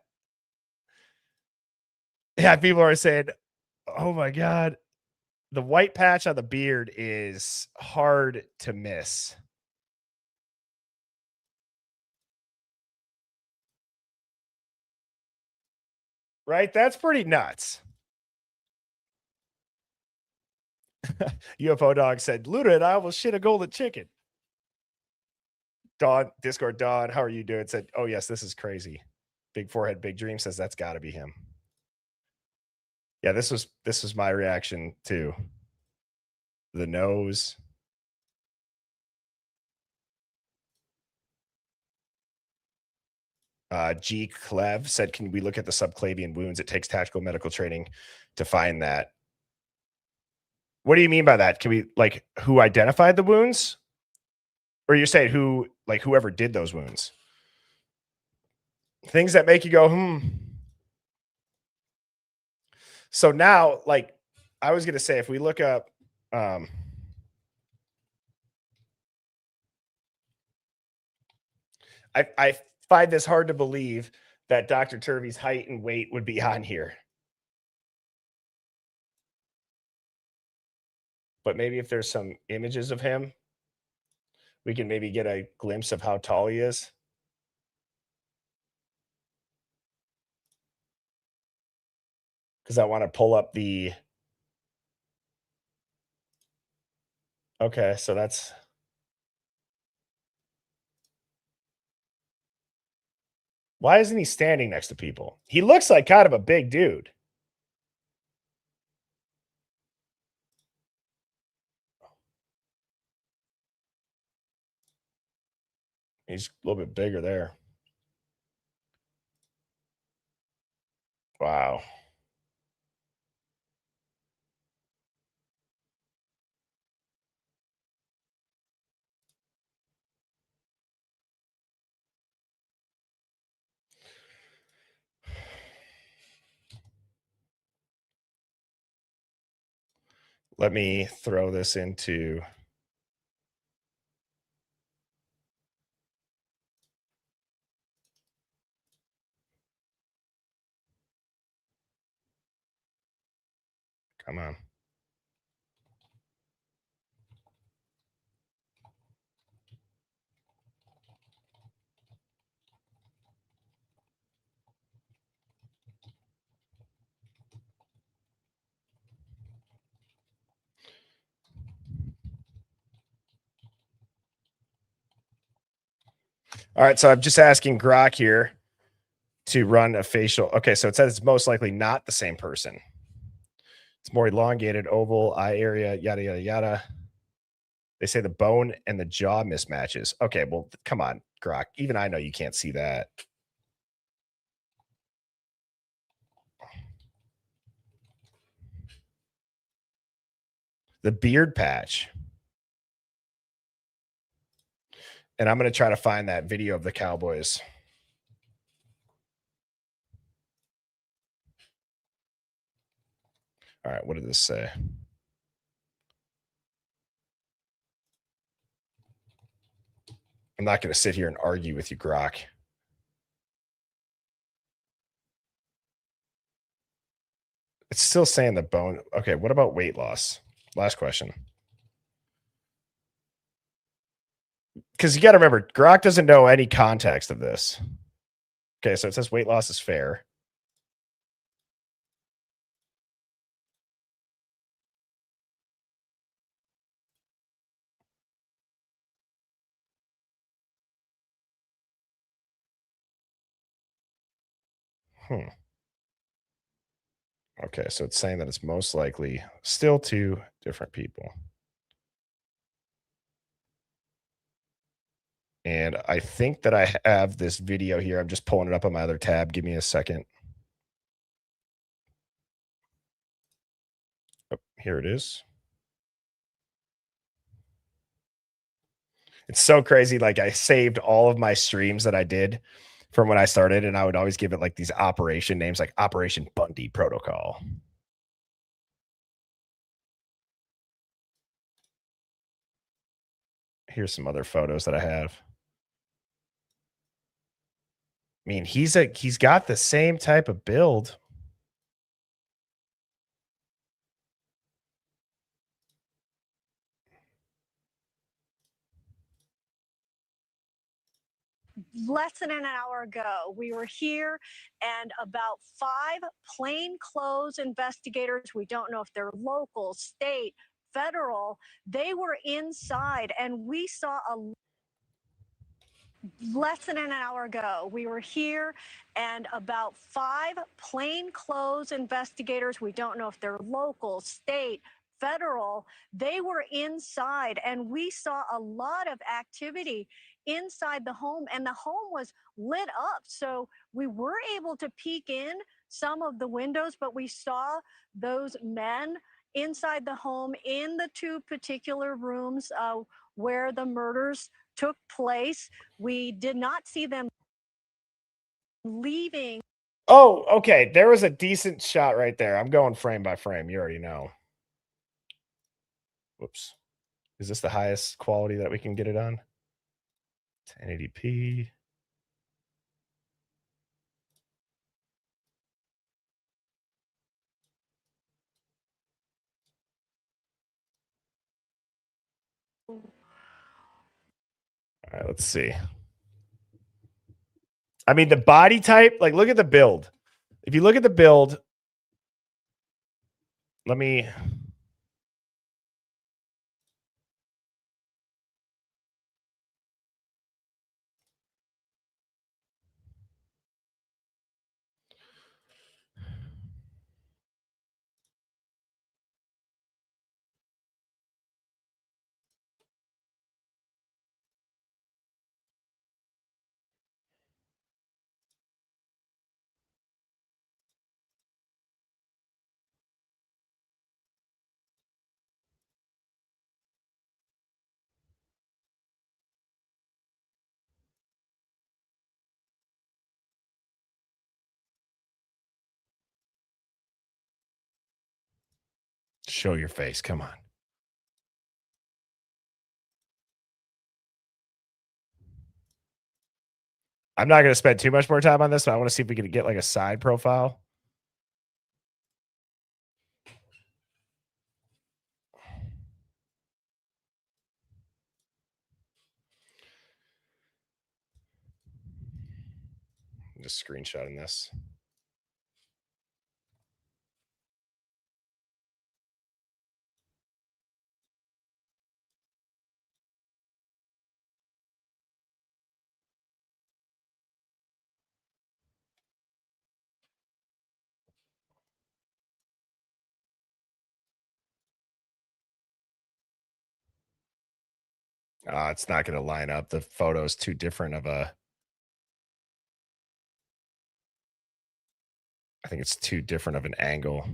Yeah, people are saying, oh my God, the white patch on the beard is hard to miss. Right? That's pretty nuts. UFO Dog said, Luda and I almost shit a golden chicken. Dawn, Discord Dawn, how are you doing? Said, oh yes, this is crazy. Big forehead, big dream says that's got to be him. Yeah, this was my reaction too. The nose. G. Clev said, can we look at the subclavian wounds? It takes tactical medical training to find that. What do you mean by that? Can we, like, who identified the wounds? Or you're saying who, like, whoever did those wounds? Things that make you go, So now, like, I was going to say, if we look up, I find this hard to believe that Dr. Turvey's height and weight would be on here. But maybe if there's some images of him, we can maybe get a glimpse of how tall he is. Because I want to pull up the. Okay, so that's. Why isn't he standing next to people? He looks like kind of a big dude. He's a little bit bigger there. Wow. Let me throw this into. Come on. All right, so I'm just asking Grok here to run a facial. Okay, so it says it's most likely not the same person. It's more elongated, oval, eye area, yada, yada, yada. They say the bone and the jaw mismatches. Okay, well, come on, Grok. Even I know you can't see that. The beard patch. And I'm going to try to find that video of the Cowboys. All right, what did this say? I'm not going to sit here and argue with you, Grok. It's still saying the bone. Okay, what about weight loss? Last question. Because you got to remember, Grok doesn't know any context of this. Okay, so it says weight loss is fair. Okay, so it's saying that it's most likely still two different people. And I think that I have this video here. I'm just pulling it up on my other tab. Give me a second. Oh, here it is. It's so crazy. Like I saved all of my streams that I did from when I started, and I would always give it like these operation names, like Operation Bundy Protocol. Here's some other photos that I have. I mean, he's got the same type of build. Less than an hour ago, we were here, and about 5 plainclothes investigators, we don't know if they're local, state, federal, they were inside, and we saw a less than an hour ago, we were here, and about 5 plainclothes investigators, we don't know if they're local, state, federal, they were inside, and we saw a lot of activity inside the home, and the home was lit up. So we were able to peek in some of the windows, but we saw those men inside the home in the 2 particular rooms where the murders took place. We did not see them leaving. Oh, okay. There was a decent shot right there. I'm going frame by frame. You already know. Whoops. Is this the highest quality that we can get it on? 1080p. All right, let's see. I mean, the body type, like, look at the build. If you look at the build, let me. Show your face. Come on. I'm not going to spend too much more time on this, but I want to see if we can get like a side profile. I'm just screenshotting this. It's not going to line up. The photo's too different of a. I think it's too different of an angle.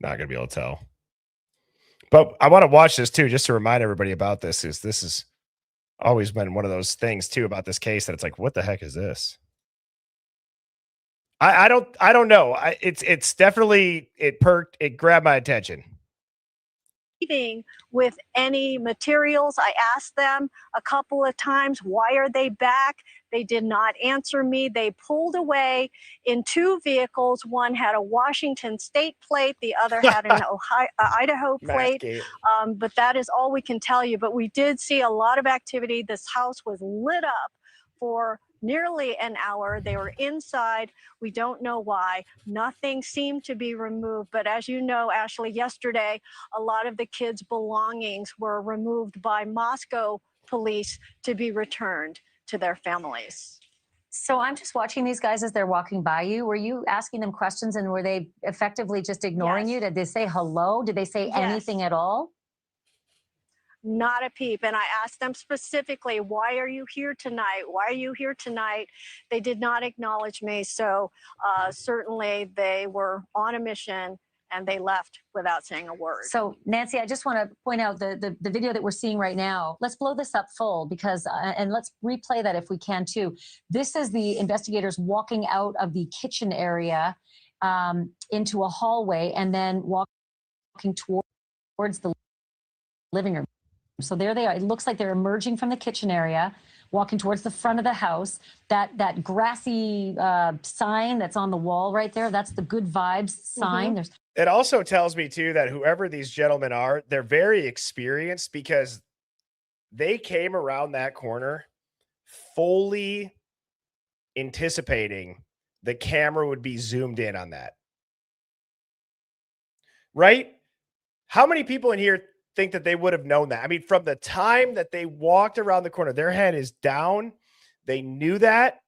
Not going to be able to tell. But I want to watch this too, just to remind everybody about this. This is always been one of those things too about this case that it's like, what the heck is this? I don't know. It's definitely it grabbed my attention. With any materials. I asked them a couple of times, why are they back? They did not answer me. They pulled away in two vehicles. One had a Washington state plate, the other had an Idaho plate. But that is all we can tell you. But we did see a lot of activity. This house was lit up for nearly an hour. They were inside. We don't know why. Nothing seemed to be removed. But as you know, Ashley, yesterday, a lot of the kids' belongings were removed by Moscow police to be returned to their families. So I'm just watching these guys as they're walking by you. Were you asking them questions and were they effectively just ignoring you? Did they say hello? Did they say anything at all? Not a peep. And I asked them specifically, why are you here tonight? Why are you here tonight? They did not acknowledge me. So certainly they were on a mission and they left without saying a word. So Nancy, I just want to point out the video that we're seeing right now. Let's blow this up full because, and let's replay that if we can too. This is the investigators walking out of the kitchen area into a hallway and then walking towards the living room. So there they are. It looks like they're emerging from the kitchen area, walking towards the front of the house. That grassy sign that's on the wall right there, that's the good vibes sign. Mm-hmm. It also tells me too that whoever these gentlemen are, they're very experienced because they came around that corner fully anticipating the camera would be zoomed in on that. Right? How many people in here think that they would have known that? I mean, from the time that they walked around the corner, their head is down. They knew that.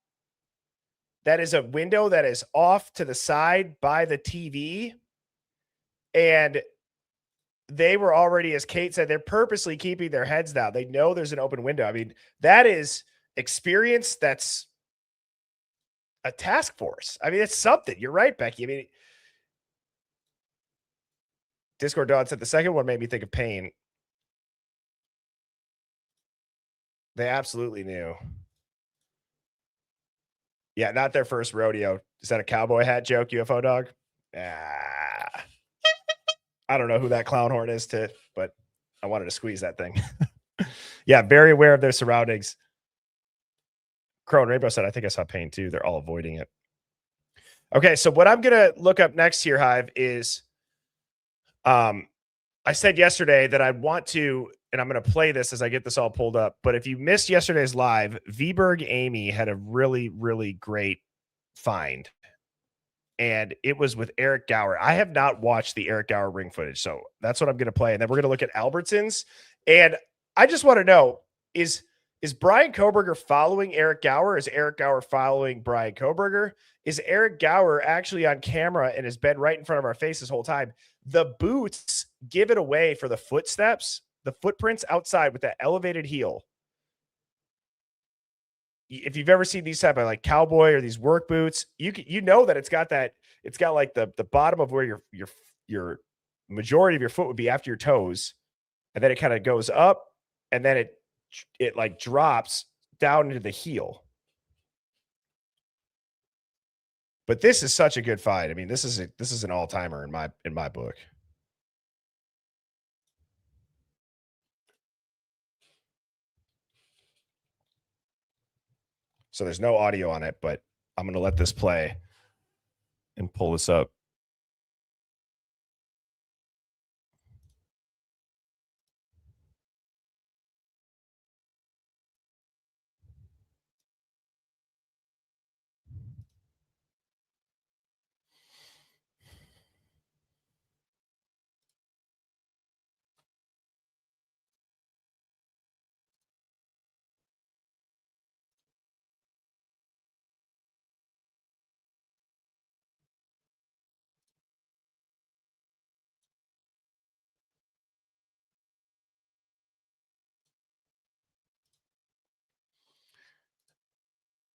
That is a window that is off to the side by the TV. And they were already, as Kate said, they're purposely keeping their heads down. They know there's an open window. I mean, that is experience. That's a task force. I mean, it's something. You're right, Becky. I mean, Discord Dog said the second one made me think of Pain. They absolutely knew. Yeah, not their first rodeo. Is that a cowboy hat joke, UFO Dog? I don't know who that clown horn is but I wanted to squeeze that thing. Yeah, very aware of their surroundings. Crow and Rainbow said, I think I saw Pain too. They're all avoiding it. Okay, so what I'm going to look up next here, Hive, is I said yesterday that I want to, and I'm going to play this as I get this all pulled up. But if you missed yesterday's live, Vberg Amy had a really, really great find. And it was with Eric Gower. I have not watched the Eric Gower ring footage. So that's what I'm going to play. And then we're going to look at Albertsons. And I just want to know, is Brian Koberger following Eric Gower? Is Eric Gower following Brian Koberger? Is Eric Gower actually on camera and has been right in front of our face this whole time? The boots give it away for the footsteps, the footprints outside with that elevated heel. if you've ever seen these type of like Cowboy or these work boots, you know that it's got like the bottom of where your majority of your foot would be after your toes, and then it kind of goes up, and then it like drops down into the heel. But this is such a good find. I mean, this is an all-timer in my book. So there's no audio on it, but I'm going to let this play and pull this up.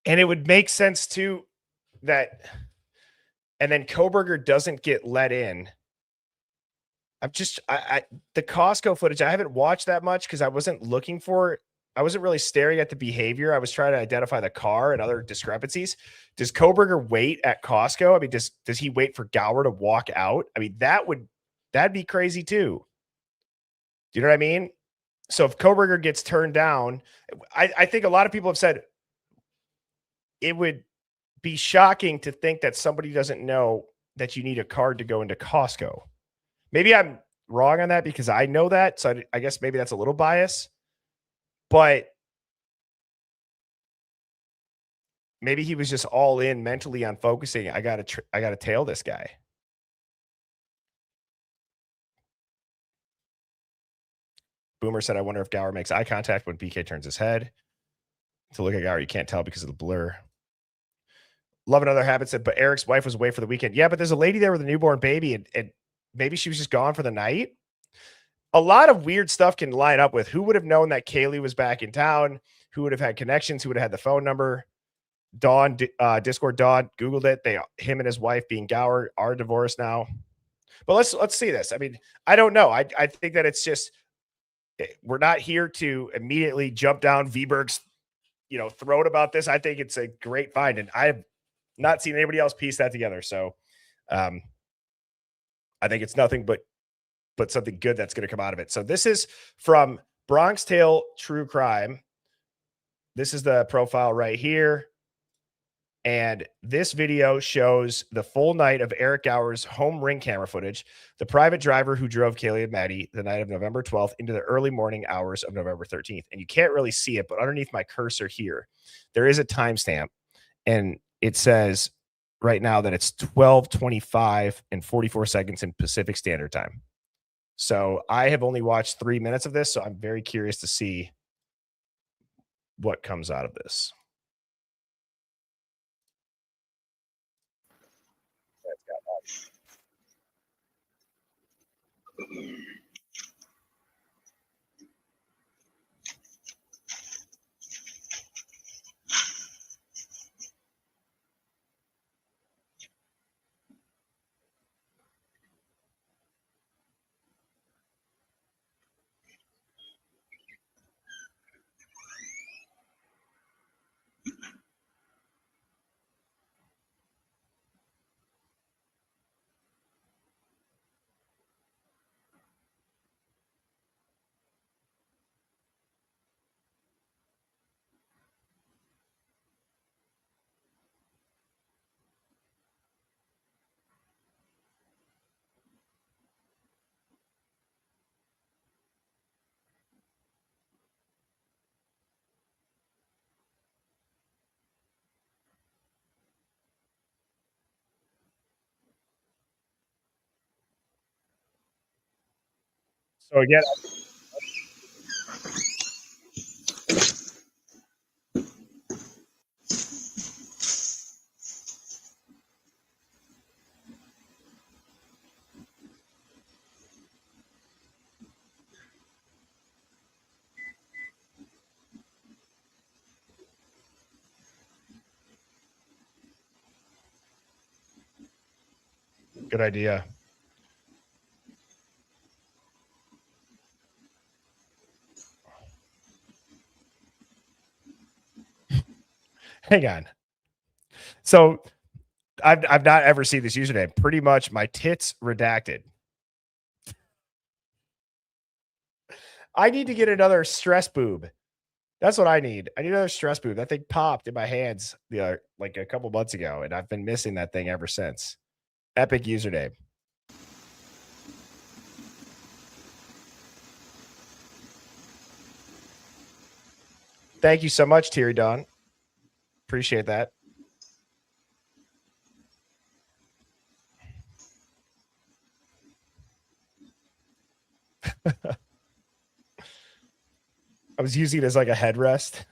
And it would make sense too that, and then Koberger doesn't get let in. The Costco footage, I haven't watched that much because I wasn't looking for, I wasn't really staring at the behavior. I was trying to identify the car and other discrepancies. Does Koberger wait at Costco? I mean, does he wait for Gower to walk out? I mean, that'd be crazy too. Do you know what I mean? So if Koberger gets turned down, I think a lot of people have said it would be shocking to think that somebody doesn't know that you need a card to go into Costco. Maybe I'm wrong on that because I know that. So I guess maybe that's a little bias, but maybe he was just all in mentally on focusing. I got to tail this guy. Boomer said, I wonder if Gower makes eye contact when BK turns his head. To look at Gower, you can't tell because of the blur. Love Another Habit said, but Eric's wife was away for the weekend. Yeah, but there's a lady there with a newborn baby, and maybe she was just gone for the night. A lot of weird stuff can line up with who would have known that Kaylee was back in town, who would have had connections, who would have had the phone number. Dawn, Discord Dawn Googled it. Him and his wife being Gower are divorced now. But let's see this. I mean, I don't know. I think that it's just, we're not here to immediately jump down Vberg's, throat about this. I think it's a great find, and I've not seen anybody else piece that together. So I think it's nothing but something good that's going to come out of it. So this is from Bronx Tale True Crime. This is the profile right here. And this video shows the full night of Eric Gower's home ring camera footage, the private driver who drove Kaylee and Maddie the night of November 12th into the early morning hours of November 13th. And you can't really see it, but underneath my cursor here, there is a timestamp, and it says right now that it's 12:25 and 44 seconds in Pacific Standard Time. So I have only watched 3 minutes of this, so I'm very curious to see what comes out of this. So again, Good idea. Hang on. So I've not ever seen this username. Pretty much my tits redacted. I need to get another stress boob. That's what I need. I need another stress boob. That thing popped in my hands like a couple months ago, and I've been missing that thing ever since. Epic username. Thank you so much, Terry Dawn. Appreciate that. I was using it as like a headrest.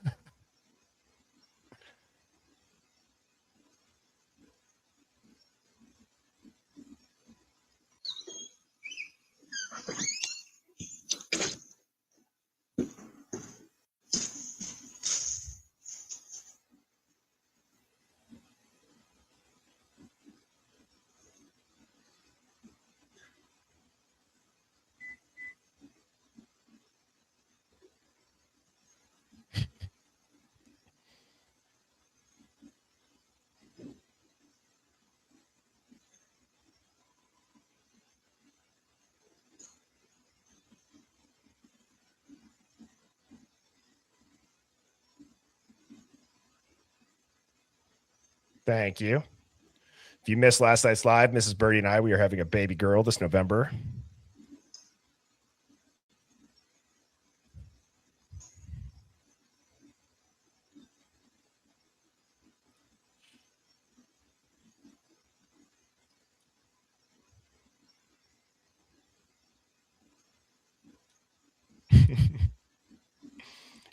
Thank you. If you missed last night's live, Mrs. Birdie and I, we are having a baby girl this November.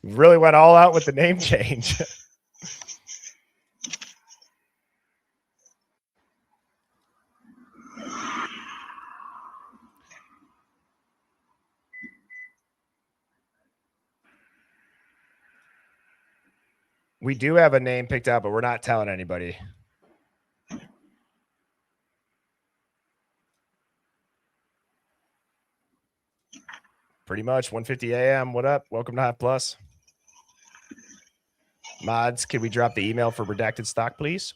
Really went all out with the name change. We do have a name picked out, but we're not telling anybody. Pretty much 1:50 a.m. What up? Welcome to Hive Plus. Mods, can we drop the email for redacted stock, please?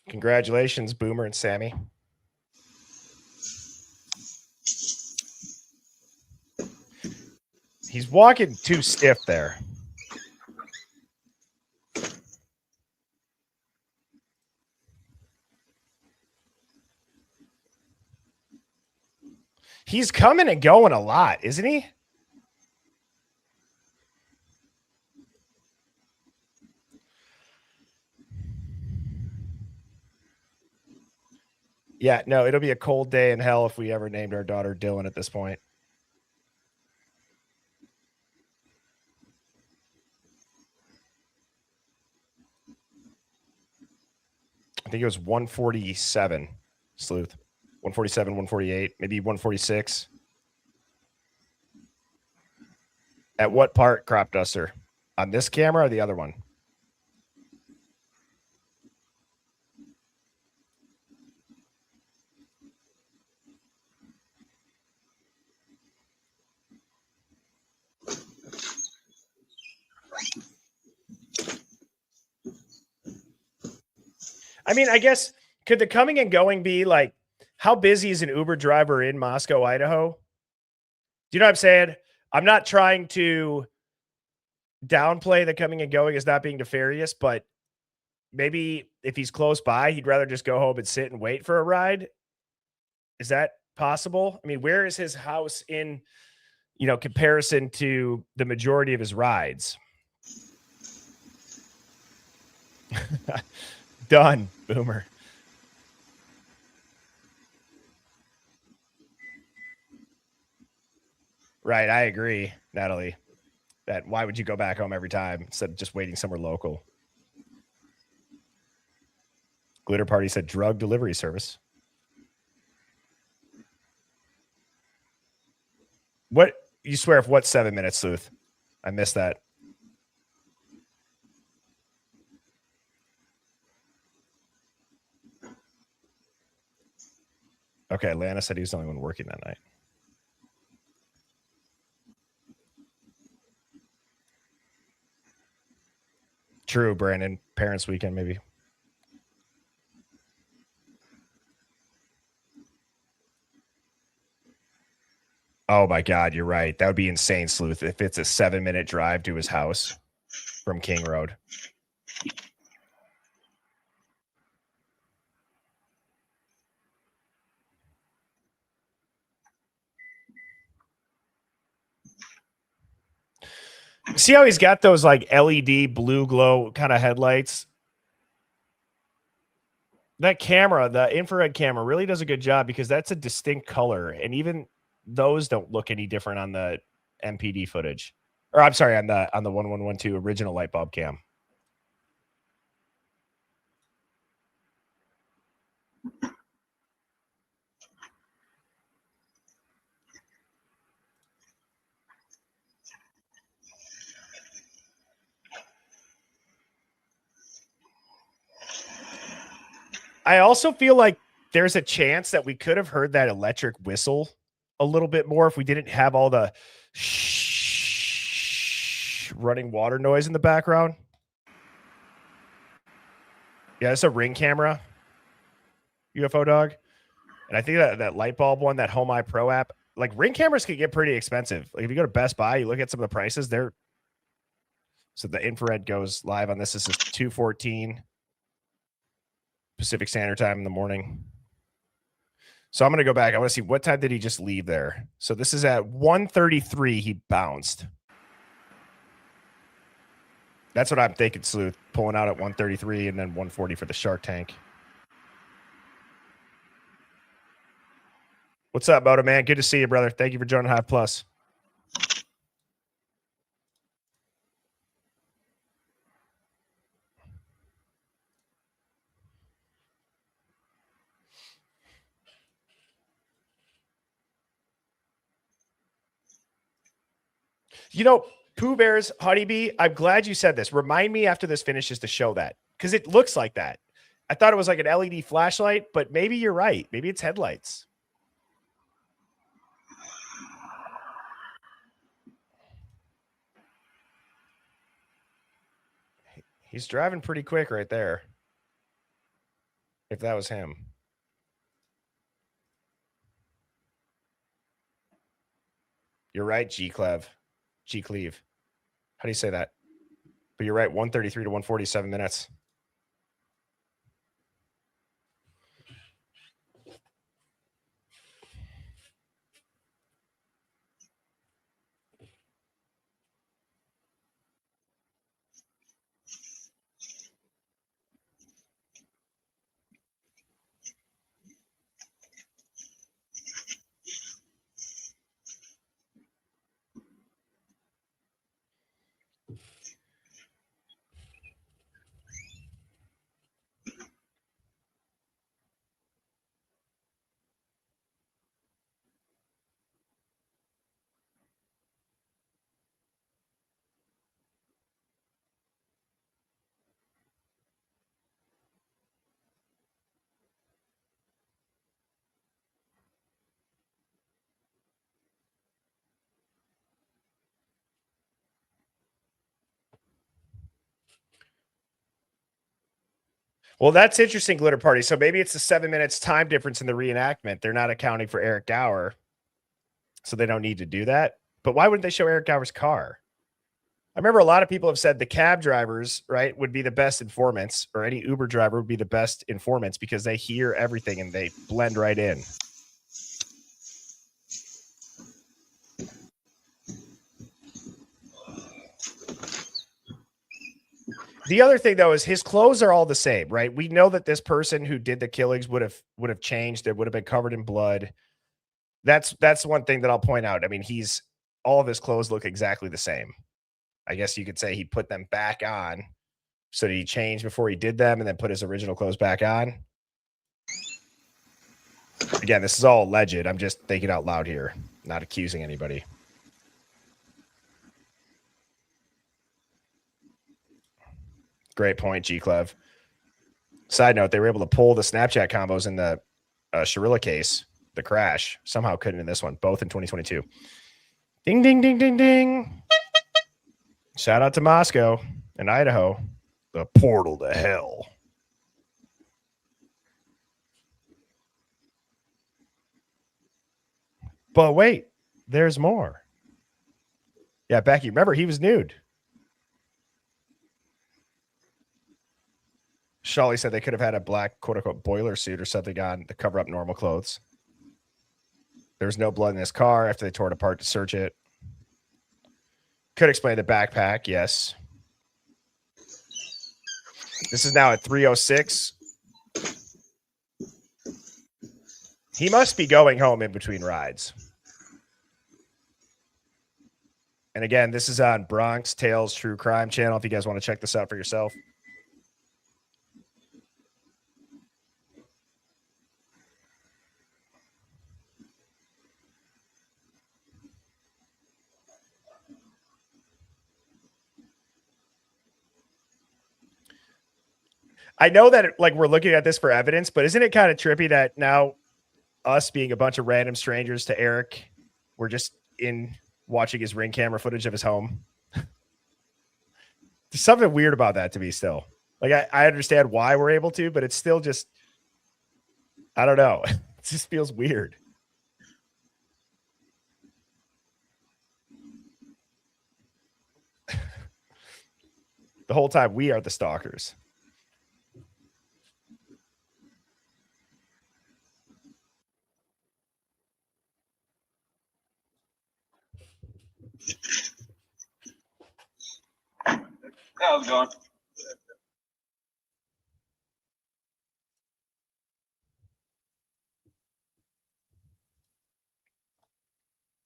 Congratulations, Boomer and Sammy. He's walking too stiff there. He's coming and going a lot, isn't he? Yeah, no, it'll be a cold day in hell if we ever named our daughter Dylan at this point. I think it was 147, Sleuth. 147, 148, maybe 146. At what part, Crop Duster? On this camera or the other one? I mean, I guess, could the coming and going be like, how busy is an Uber driver in Moscow, Idaho? Do you know what I'm saying? I'm not trying to downplay the coming and going as not being nefarious, but maybe if he's close by, he'd rather just go home and sit and wait for a ride. Is that possible? I mean, where is his house in, comparison to the majority of his rides? Done, Boomer. Right. I agree, Natalie. That why would you go back home every time instead of just waiting somewhere local? Glitter Party said drug delivery service. What you swear if what 7 minutes, Sleuth? I missed that. Okay, Lana said he was the only one working that night. True, Brandon. Parents' weekend, maybe. Oh my God, you're right. That would be insane, Sleuth, if it's a 7-minute drive to his house from King Road. See how he's got those like LED blue glow kind of headlights? That camera, the infrared camera, really does a good job because that's a distinct color. And even those don't look any different on the MPD footage. Or I'm sorry, on the 1112 original light bulb cam. I also feel like there's a chance that we could have heard that electric whistle a little bit more if we didn't have all the running water noise in the background. Yeah, it's a Ring camera, UFO dog. And I think that light bulb one, that Home Eye Pro app, like Ring cameras can get pretty expensive. Like if you go to Best Buy, you look at some of the prices, so the infrared goes live on this. This is 2:14 Pacific Standard Time in the morning. So I'm going to go back. I want to see what time did he just leave there. So this is at 1:33. He bounced. That's what I'm thinking, Sleuth. Pulling out at 1:33 and then 1:40 for the Shark Tank. What's up, Moto Man? Good to see you, brother. Thank you for joining Hive Plus. You know, Pooh Bears, Honeybee, I'm glad you said this. Remind me after this finishes to show that because it looks like that. I thought it was like an LED flashlight, but maybe you're right. Maybe it's headlights. He's driving pretty quick right there. If that was him. You're right, G-Clev. G-Cleave. How do you say that? But you're right, 1:33 to 1:47 minutes. Well, that's interesting, Glitter Party. So maybe it's the 7 minutes time difference in the reenactment. They're not accounting for Eric Gower, so they don't need to do that. But why wouldn't they show Eric Gower's car? I remember a lot of people have said the cab drivers, right, would be the best informants, or any Uber driver would be the best informants because they hear everything and they blend right in. The other thing, though, is his clothes are all the same, right? We know that this person who did the killings would have changed. It would have been covered in blood. That's one thing that I'll point out. I mean, he's all of his clothes look exactly the same. I guess you could say he put them back on. So did he change before he did them and then put his original clothes back on? Again, this is all alleged. I'm just thinking out loud here, not accusing anybody. Great point, G-Clev. Side note, they were able to pull the Snapchat combos in the Shirilla case, the crash. Somehow couldn't in this one, both in 2022. Ding, ding, ding, ding, ding. Shout out to Moscow and Idaho. The portal to hell. But wait, there's more. Yeah, Becky, remember, he was nude. Shawley said they could have had a black, quote-unquote, boiler suit or something on to cover up normal clothes. There was no blood in his car after they tore it apart to search it. Could explain the backpack, yes. This is now at 3:06. He must be going home in between rides. And again, this is on Bronx Tales True Crime channel if you guys want to check this out for yourself. I know that like we're looking at this for evidence, but isn't it kind of trippy that now us being a bunch of random strangers to Eric, we're just in watching his ring camera footage of his home? There's something weird about that to me still. Like I understand why we're able to, but it's still just, I don't know. It just feels weird. The whole time we are the stalkers. How's it going?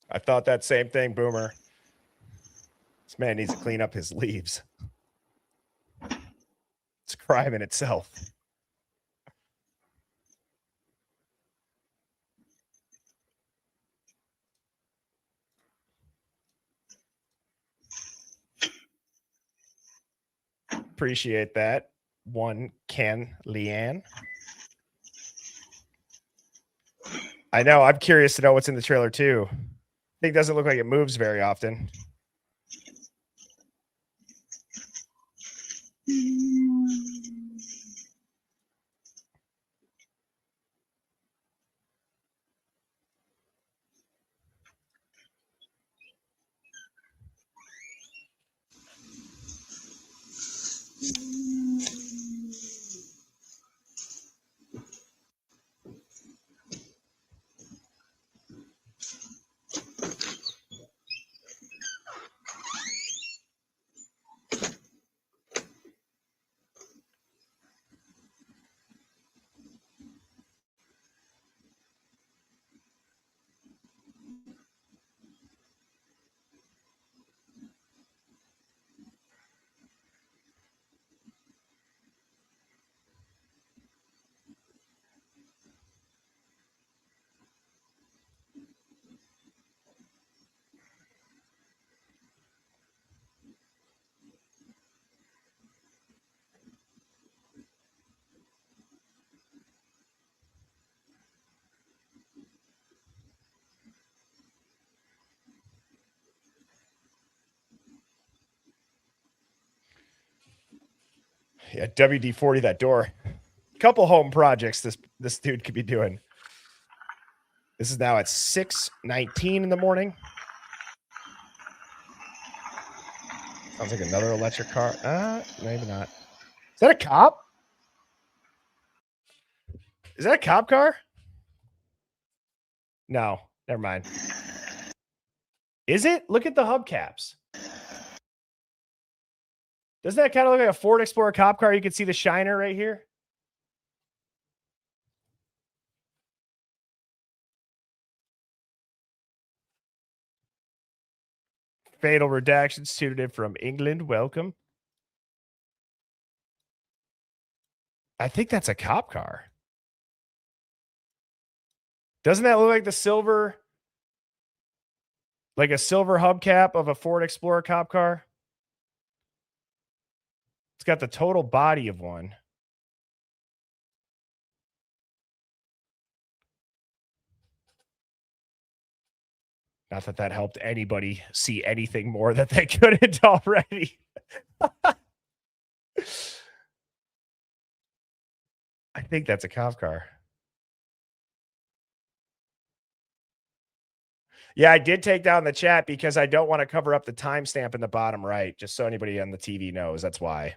I thought that same thing, Boomer. This man needs to clean up his leaves. It's a crime in itself. Appreciate that. One Ken Leanne. I know. I'm curious to know what's in the trailer too. Thing doesn't look like it moves very often. Yeah, WD-40 that door. Couple home projects this dude could be doing. This is now at 6:19 in the morning. Sounds like another electric car. Maybe not. Is that a cop? Is that a cop car? No, never mind. Is it? Look at the hubcaps. Doesn't that kind of look like a Ford Explorer cop car? You can see the shiner right here. Fatal Redactions tuned in from England. Welcome. I think that's a cop car. Doesn't that look like the silver, like a silver hubcap of a Ford Explorer cop car? It's got the total body of one. Not that that helped anybody see anything more that they couldn't already. I think that's a cop car. Yeah, I did take down the chat because I don't want to cover up the timestamp in the bottom right, just so anybody on the TV knows. That's why.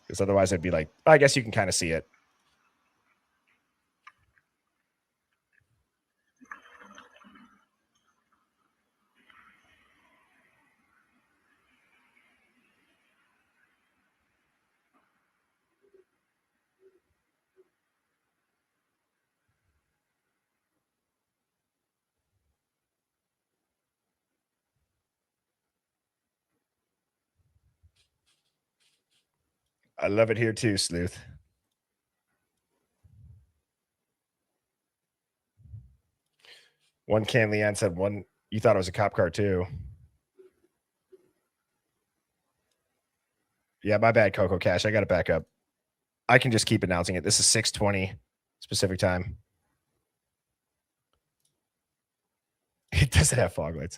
Because otherwise I'd be like, I guess you can kind of see it. I love it here too, Sleuth. One Can Leanne said one, you thought it was a cop car too. Yeah, my bad, Coco Cash. I got to back up. I can just keep announcing it. This is 6:20 specific time. It doesn't have fog lights.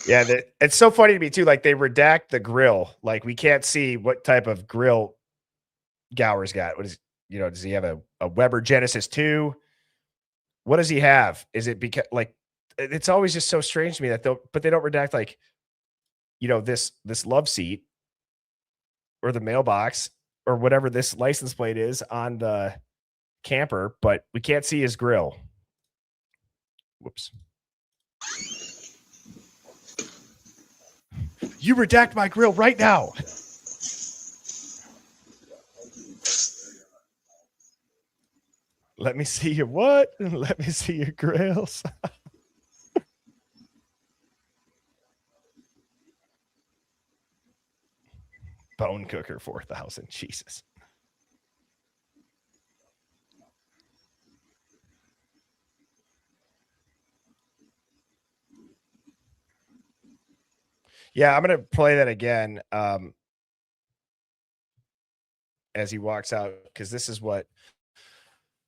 Yeah, it's so funny to me too. Like they redact the grill. Like we can't see what type of grill Gower's got. What is, you know, does he have a Weber Genesis 2? What does he have? Is it because like it's always just so strange to me that they don't redact like, you know, this love seat or the mailbox or whatever this license plate is on the camper, but we can't see his grill. Whoops. You redact my grill right now. Let me see your what? Let me see your grills. Bone cooker 4,000. Jesus. Yeah, I'm going to play that again as he walks out, because this is what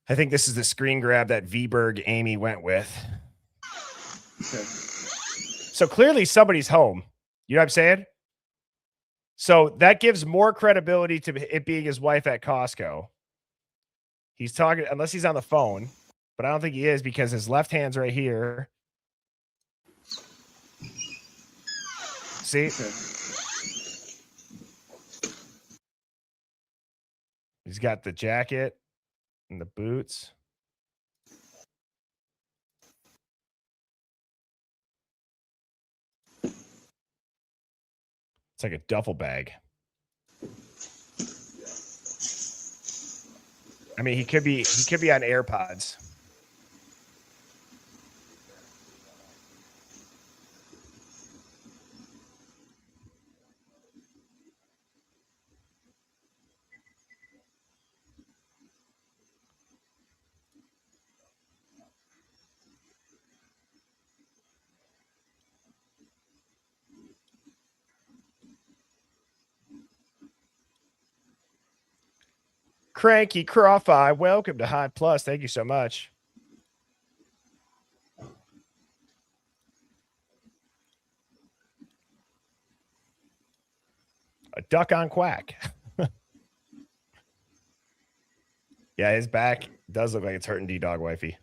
I think this is the screen grab that V-Berg Amy went with. Okay. So clearly somebody's home. You know what I'm saying? So that gives more credibility to it being his wife at Costco. He's talking, unless he's on the phone, but I don't think he is because his left hand's right here. See? Okay. He's got the jacket and the boots. It's like a duffel bag. I mean, he could be on AirPods. Cranky Crawfy, welcome to Hive Plus. Thank you so much. A duck on quack. Yeah, his back does look like it's hurting D-Dog Wifey.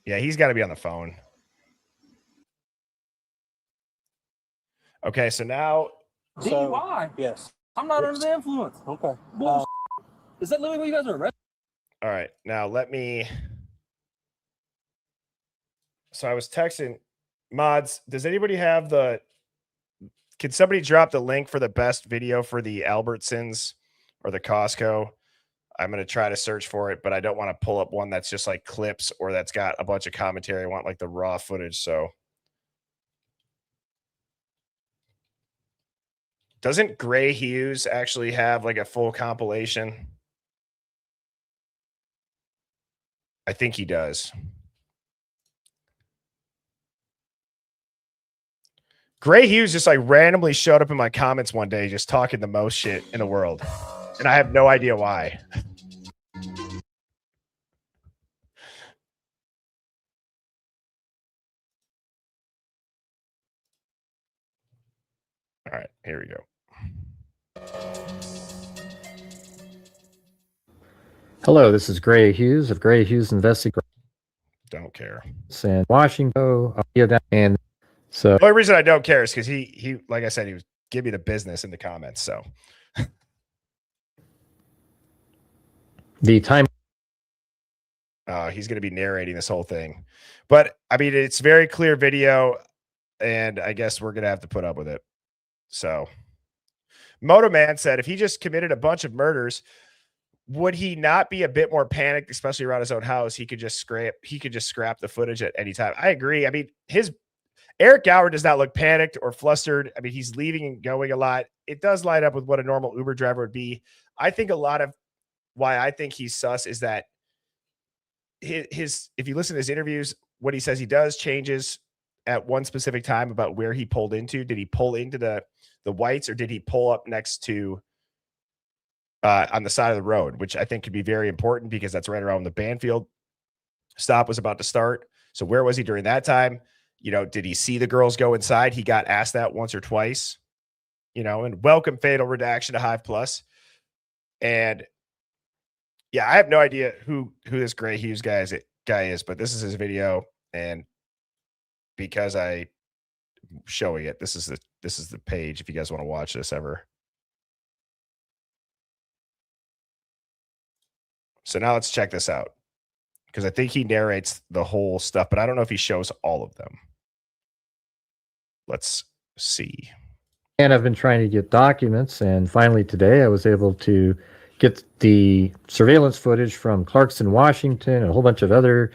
Yeah, he's got to be on the phone. Okay, so now... DUI? Yes. I'm not under the influence. Okay. Is that literally what you guys are arrested? All right, now let me... So I was texting mods. Does anybody have the... Can somebody drop the link for the best video for the Albertsons or the Costco. I'm going to try to search for it, but I don't want to pull up one that's just like clips or that's got a bunch of commentary. I want like the raw footage. So doesn't Gray Hughes actually have like a full compilation? I think he does. Gray Hughes just like randomly showed up in my comments one day, just talking the most shit in the world. And I have no idea why. All right, here we go. Hello, this is Gray Hughes of Gray Hughes Investigations. Don't care. In Washington, and so the only reason I don't care is because he, like I said, he was give me the business in the comments. So the time. He's going to be narrating this whole thing, but I mean, it's very clear video, and I guess we're going to have to put up with it. So, Moto Man said, if he just committed a bunch of murders, would he not be a bit more panicked, especially around his own house? He could just scrap the footage at any time. I agree. I mean, Eric Gower does not look panicked or flustered. I mean, he's leaving and going a lot. It does line up with what a normal Uber driver would be. I think a lot of why I think he's sus is that his if you listen to his interviews, what he says he does changes at one specific time about where he pulled into. Did he pull into the whites, or did he pull up next to on the side of the road, which I think could be very important because that's right around when the Banfield stop was about to start. So where was he during that time? You know, did he see the girls go inside? He got asked that once or twice, you know, and welcome Fatal Redaction to Hive Plus. And yeah, I have no idea who this Gray Hughes guy is, but this is his video. And because I'm showing it, this is the page if you guys want to watch this ever. So now let's check this out, because I think he narrates the whole stuff, but I don't know if he shows all of them. Let's see. And I've been trying to get documents, and finally today I was able to get the surveillance footage from Clarkston, Washington, and a whole bunch of other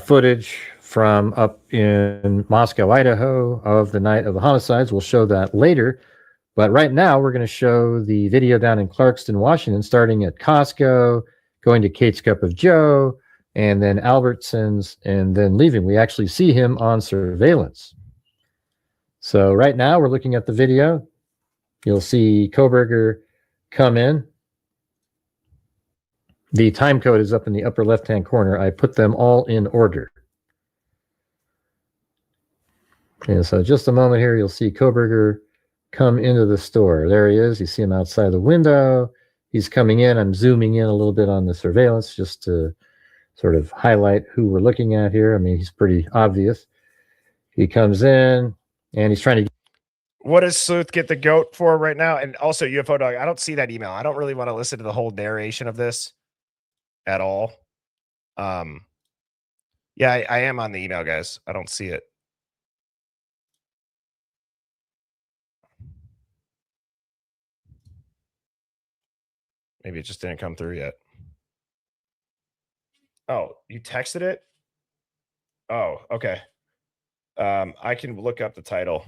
footage from up in Moscow, Idaho, of the night of the homicides. We'll show that later. But right now, we're going to show the video down in Clarkston, Washington, starting at Costco, going to Kate's Cup of Joe, and then Albertsons, and then leaving. We actually see him on surveillance. So right now, we're looking at the video. You'll see Koberger come in. The time code is up in the upper left-hand corner. I put them all in order. And so just a moment here, you'll see Koberger come into the store. There he is. You see him outside the window. He's coming in. I'm zooming in a little bit on the surveillance just to sort of highlight who we're looking at here. I mean, he's pretty obvious. He comes in, and he's trying to... What does Sleuth get the goat for right now? And also UFO Dog, I don't see that email. I don't really want to listen to the whole narration of this at all. Yeah, I am on the email, guys. I don't see it. Maybe it just didn't come through yet. Oh, you texted it? Oh, okay. I can look up the title.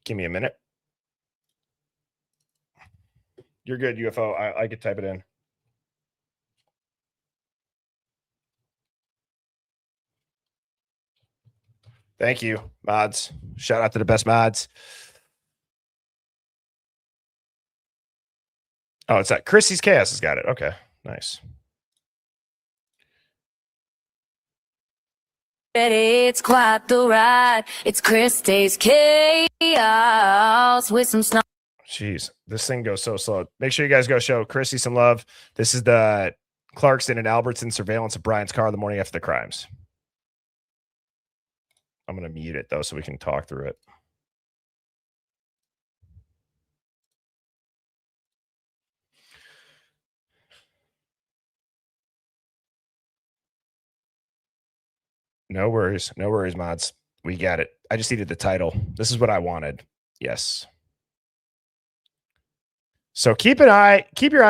Give me a minute. You're good, UFO. I could type it in. Thank you, mods. Shout out to the best mods. Oh, it's that Chrissy's Chaos has got it. Okay, nice. It's quite the ride. It's Christie's Chaos with some snow. Jeez, this thing goes so slow. Make sure you guys go show Chrissy some love. This is the Clarkston and Albertson surveillance of Brian's car the morning after the crimes. I'm going to mute it, though, so we can talk through it. No worries. No worries, mods. We got it. I just needed the title. This is what I wanted. Yes. So keep your eye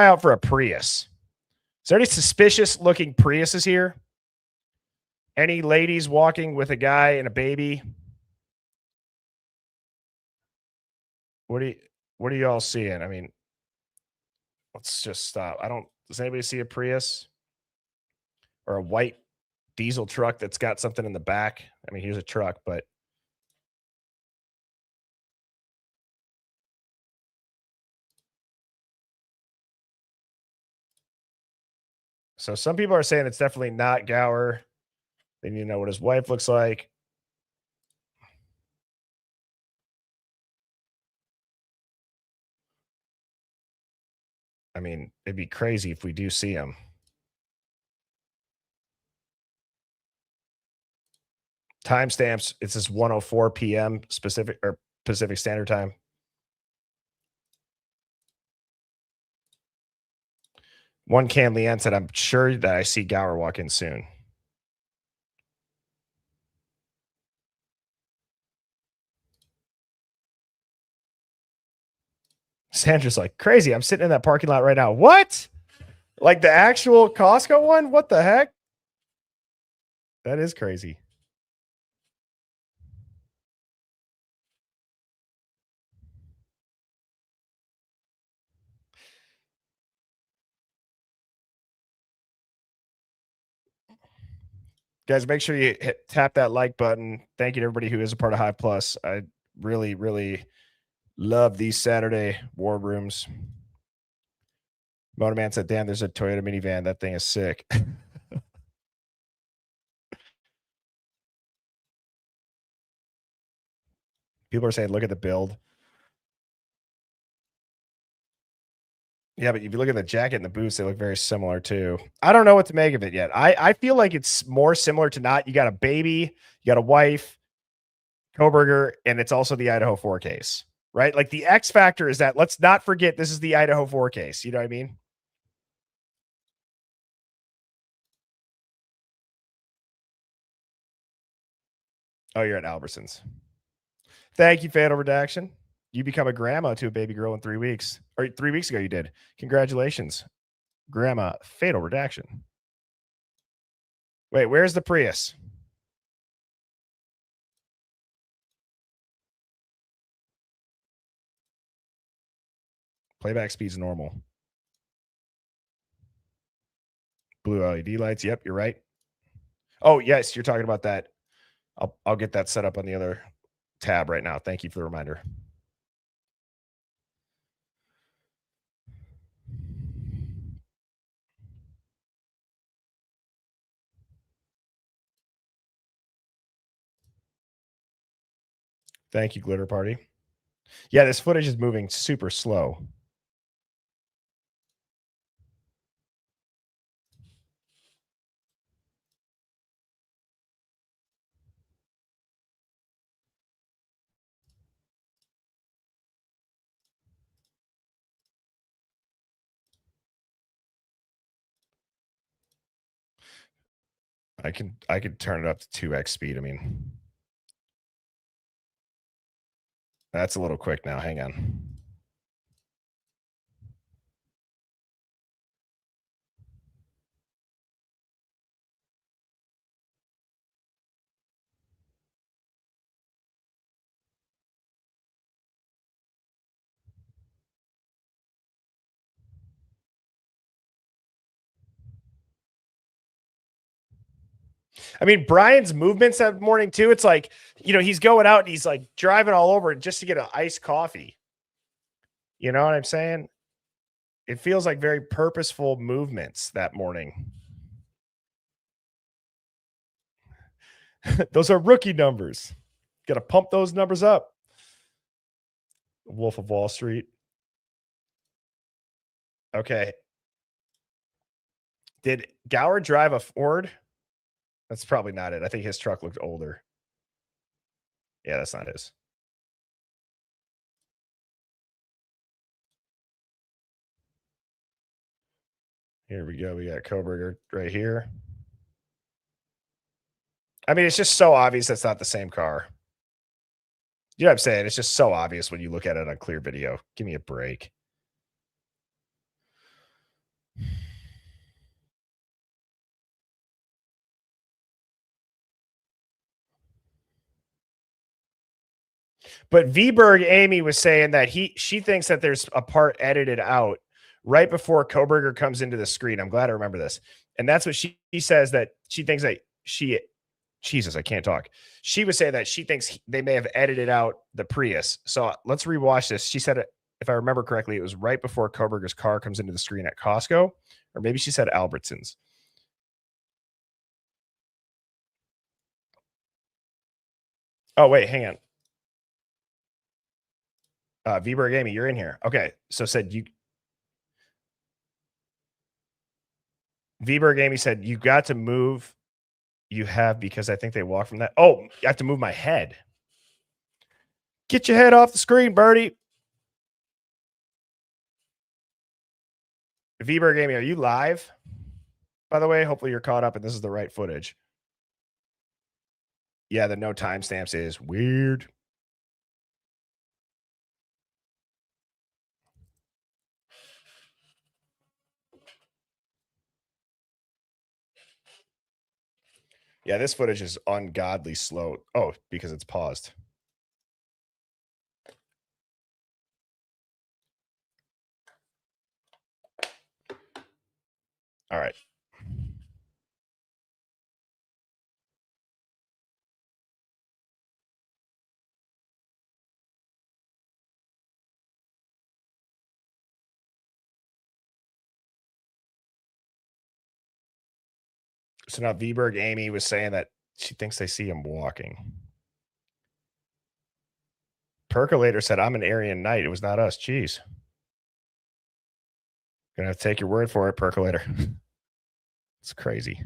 out for a Prius. Is there any suspicious looking Priuses here? Any ladies walking with a guy and a baby? What are you all seeing? I mean, let's just stop. Does anybody see a Prius or a white diesel truck that's got something in the back? I mean, here's a truck, but so some people are saying it's definitely not Gower. They need to know what his wife looks like. I mean, it'd be crazy if we do see him. Timestamps, it says 1:04 p.m. Pacific Standard Time. One Cam Leanne said, I'm sure that I see Gower walk in soon. Sandra's like, crazy. I'm sitting in that parking lot right now. What? Like the actual Costco one? What the heck? That is crazy. Guys, make sure you tap that like button. Thank you to everybody who is a part of Hive Plus. I really, really love these Saturday war rooms. Motorman said, damn, there's a Toyota minivan. That thing is sick. People are saying, look at the build. Yeah, but if you look at the jacket and the boots, they look very similar too. I don't know what to make of it yet. I feel like it's more similar to not. You got a baby, you got a wife, Koberger, and it's also the Idaho 4 case, right? Like the X factor is that let's not forget this is the Idaho 4 case. You know what I mean? Oh, you're at Albertsons. Thank you, Fatal Redaction. You become a grandma to a baby girl in 3 weeks. Or 3 weeks ago, you did. Congratulations, Grandma Fatal Redaction. Wait, where's the Prius? Playback speed's normal. Blue LED lights. Yep, you're right. Oh, yes, you're talking about that. I'll get that set up on the other tab right now. Thank you for the reminder. Thank you, Glitter Party. Yeah, this footage is moving super slow. I can turn it up to 2x speed. I mean, that's a little quick now. Hang on. I mean, Brian's movements that morning too. It's like, he's going out and he's like driving all over just to get an iced coffee. You know what I'm saying? It feels like very purposeful movements that morning. Those are rookie numbers. Got to pump those numbers up. Wolf of Wall Street. Okay. Did Gower drive a Ford? That's probably not it. I think his truck looked older. Yeah, that's not his. Here we go. We got Koberger right here. I mean, it's just so obvious that's not the same car. You know what I'm saying? It's just so obvious when you look at it on clear video. Give me a break. But VBerg Amy was saying that she thinks that there's a part edited out right before Koberger comes into the screen. I'm glad I remember this. And that's what she says, that she thinks that Jesus, I can't talk. She was saying that she thinks they may have edited out the Prius. So let's rewatch this. She said, if I remember correctly, it was right before Koberger's car comes into the screen at Costco, or maybe she said Albertsons. Oh, wait, hang on. VBerg Amy, you're in here. Okay. So said you. VBerg Amy said, you got to move. You have, because I think they walk from that. Oh, I have to move my head. Get your head off the screen, Birdie. VBerg Amy, are you live? By the way, hopefully you're caught up and this is the right footage. Yeah, the no timestamps is weird. Yeah, this footage is ungodly slow. Oh, because it's paused. All right. So now VBerg Amy was saying that she thinks they see him walking. Percolator said, I'm an Aryan Knight. It was not us. Jeez. Gonna have to take your word for it, Percolator. It's crazy.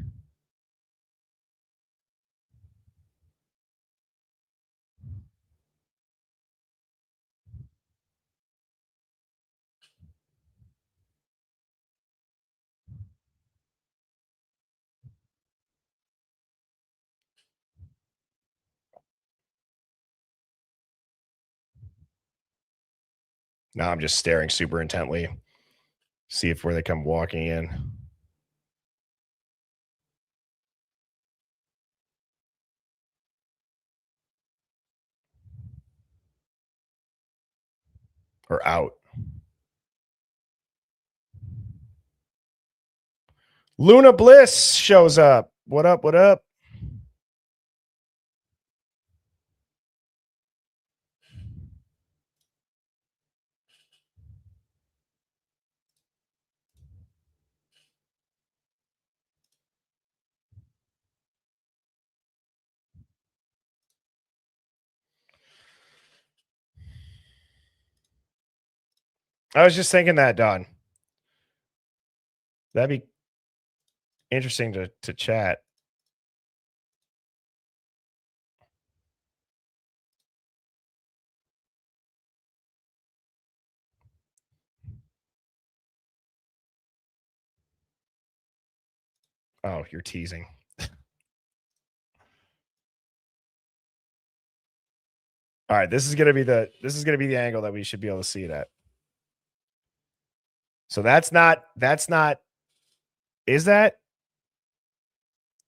Now I'm just staring super intently. See if where they come walking in. Or out. Luna Bliss shows up. What up? What up? I was just thinking that, Don. That'd be interesting to chat. Oh, you're teasing. All right, this is gonna be the angle that we should be able to see it at. So that's not, is that?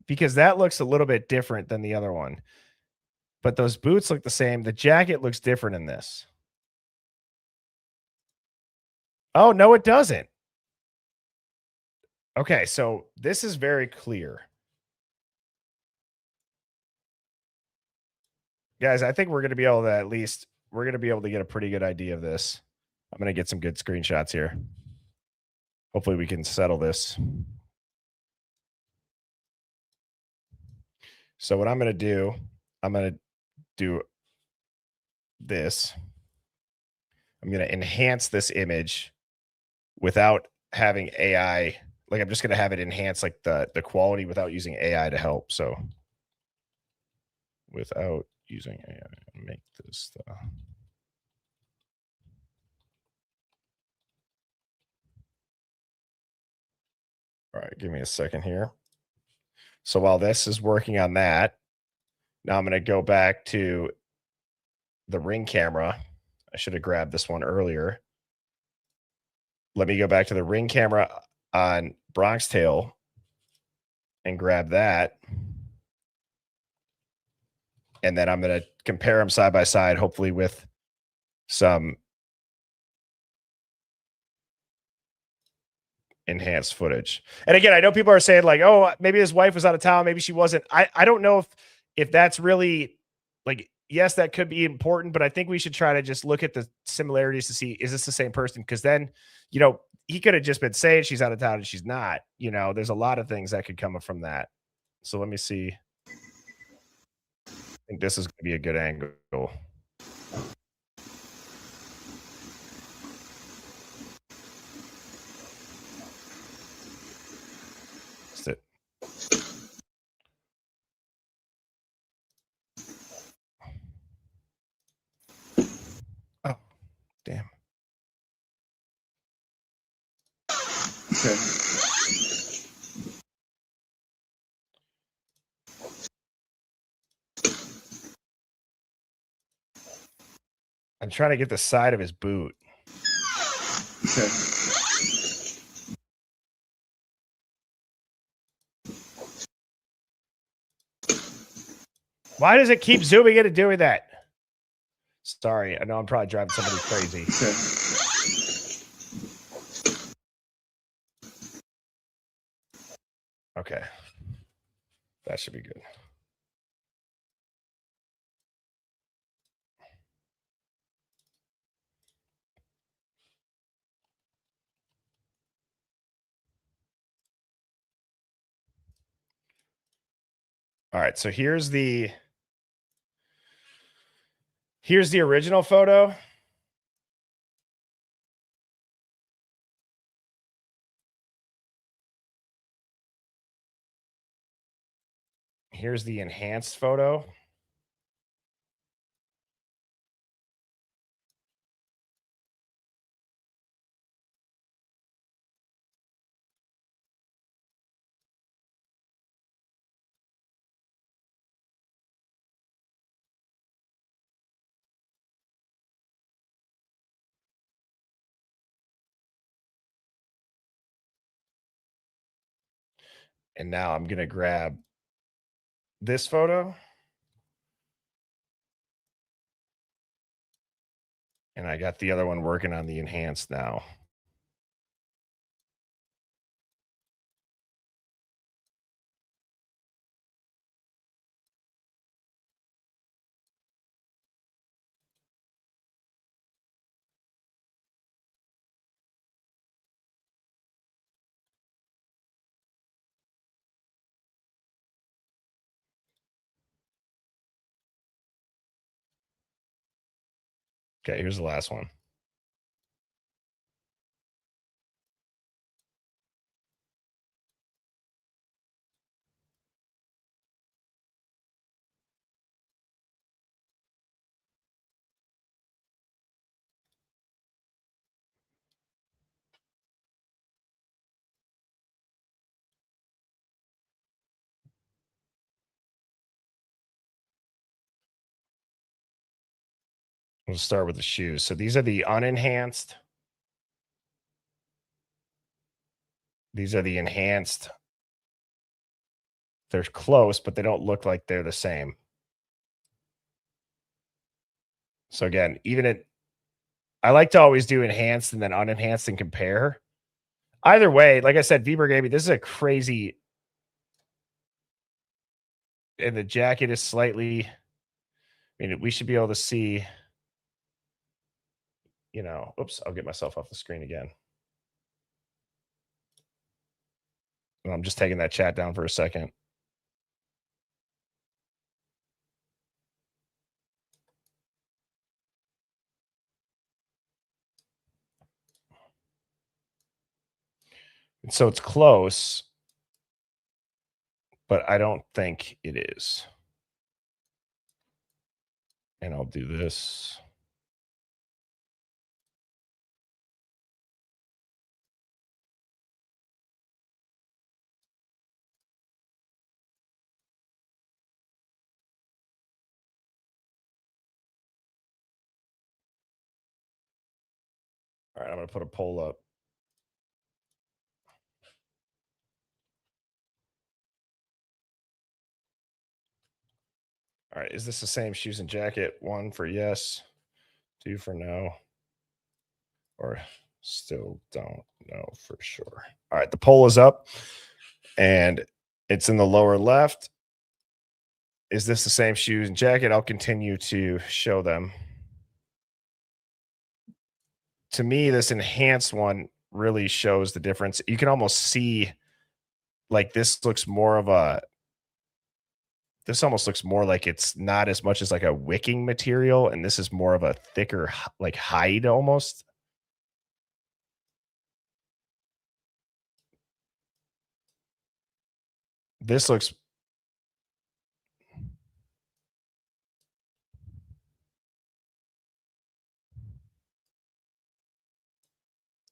Because that looks a little bit different than the other one. But those boots look the same. The jacket looks different in this. Oh, no, it doesn't. Okay, so this is very clear. Guys, I think we're going to be able to get a pretty good idea of this. I'm going to get some good screenshots here. Hopefully we can settle this. So what I'm going to do, I'm going to do this. I'm going to enhance this image without having AI. Like, I'm just going to have it enhance like the quality without using AI to help. So without using AI, make this all right, give me a second here. So while this is working on that, now I'm going to go back to the ring camera. I should have grabbed this one earlier. Let me go back to the ring camera on Bronx Tail and grab that. And then I'm going to compare them side by side, hopefully with some enhanced footage. And again, I know people are saying like, oh, maybe his wife was out of town. Maybe she wasn't. I don't know if that's really like, yes, that could be important, but I think we should try to just look at the similarities to see, is this the same person? Because then, you know, he could have just been saying she's out of town and she's not. You know, there's a lot of things that could come from that. So let me see. I think this is going to be a good angle. That's it. Oh, damn. Okay. I'm trying to get the side of his boot. Okay. Why does it keep zooming in and doing that? Sorry, I know I'm probably driving somebody crazy. Okay. That should be good. All right, so here's the original photo. Here's the enhanced photo. And now I'm going to grab this photo. And I got the other one working on the enhanced now. Okay, here's the last one. We'll start with the shoes. So these are the unenhanced. These are the enhanced. They're close, but they don't look like they're the same. So again, I like to always do enhanced and then unenhanced and compare. Either way, like I said, Weber gave me, this is a crazy, and the jacket is slightly, I mean, we should be able to see, you know, oops, I'll get myself off the screen again. I'm just taking that chat down for a second. And so it's close, but I don't think it is. And I'll do this. All right, I'm going to put a poll up. All right, is this the same shoes and jacket? 1 for yes, 2 for no, or still don't know for sure. All right, the poll is up and it's in the lower left. Is this the same shoes and jacket? I'll continue to show them. To me, this enhanced one really shows the difference. You can almost see like this looks more of a, this almost looks more like it's not as much as like a wicking material. And this is more of a thicker, like hide almost. This looks,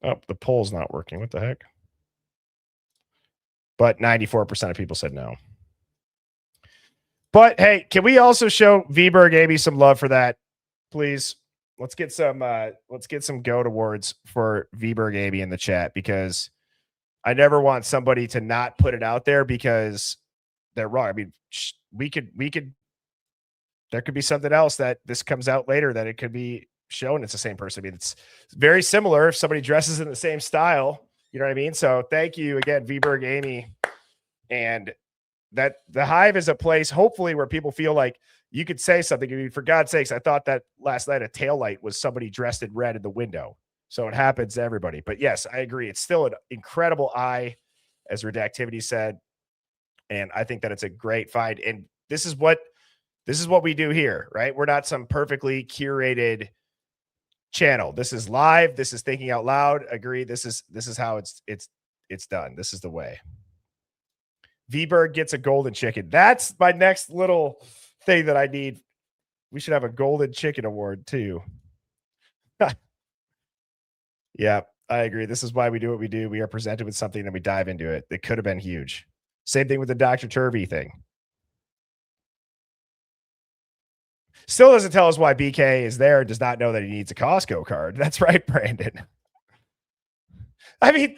oh, the poll's not working. What the heck? But 94% of people said no. But hey, can we also show VBerg Amy some love for that, please? Let's get some goat awards for VBerg Amy in the chat, because I never want somebody to not put it out there because they're wrong. I mean, we could there could be something else that this comes out later that it could be shown it's the same person. I mean, it's very similar if somebody dresses in the same style, you know what I mean? So thank you again, VBerg Amy. And that the Hive is a place, hopefully, where people feel like you could say something. I mean, for God's sakes, I thought that last night a taillight was somebody dressed in red in the window. So it happens to everybody. But yes, I agree. It's still an incredible eye, as Redactivity said. And I think that it's a great find. And this is what we do here, right? We're not some perfectly curated channel. This is live. This is thinking out loud. Agree. This is how it's done. This is the way. VBerg gets a golden chicken. That's my next little thing that I need. We should have a golden chicken award too. Yeah, I agree. This is why we do what we do. We are presented with something and we dive into it. It could have been huge. Same thing with the Dr. Turvey thing. Still doesn't tell us why BK is there and does not know that he needs a Costco card. That's right, Brandon. I mean,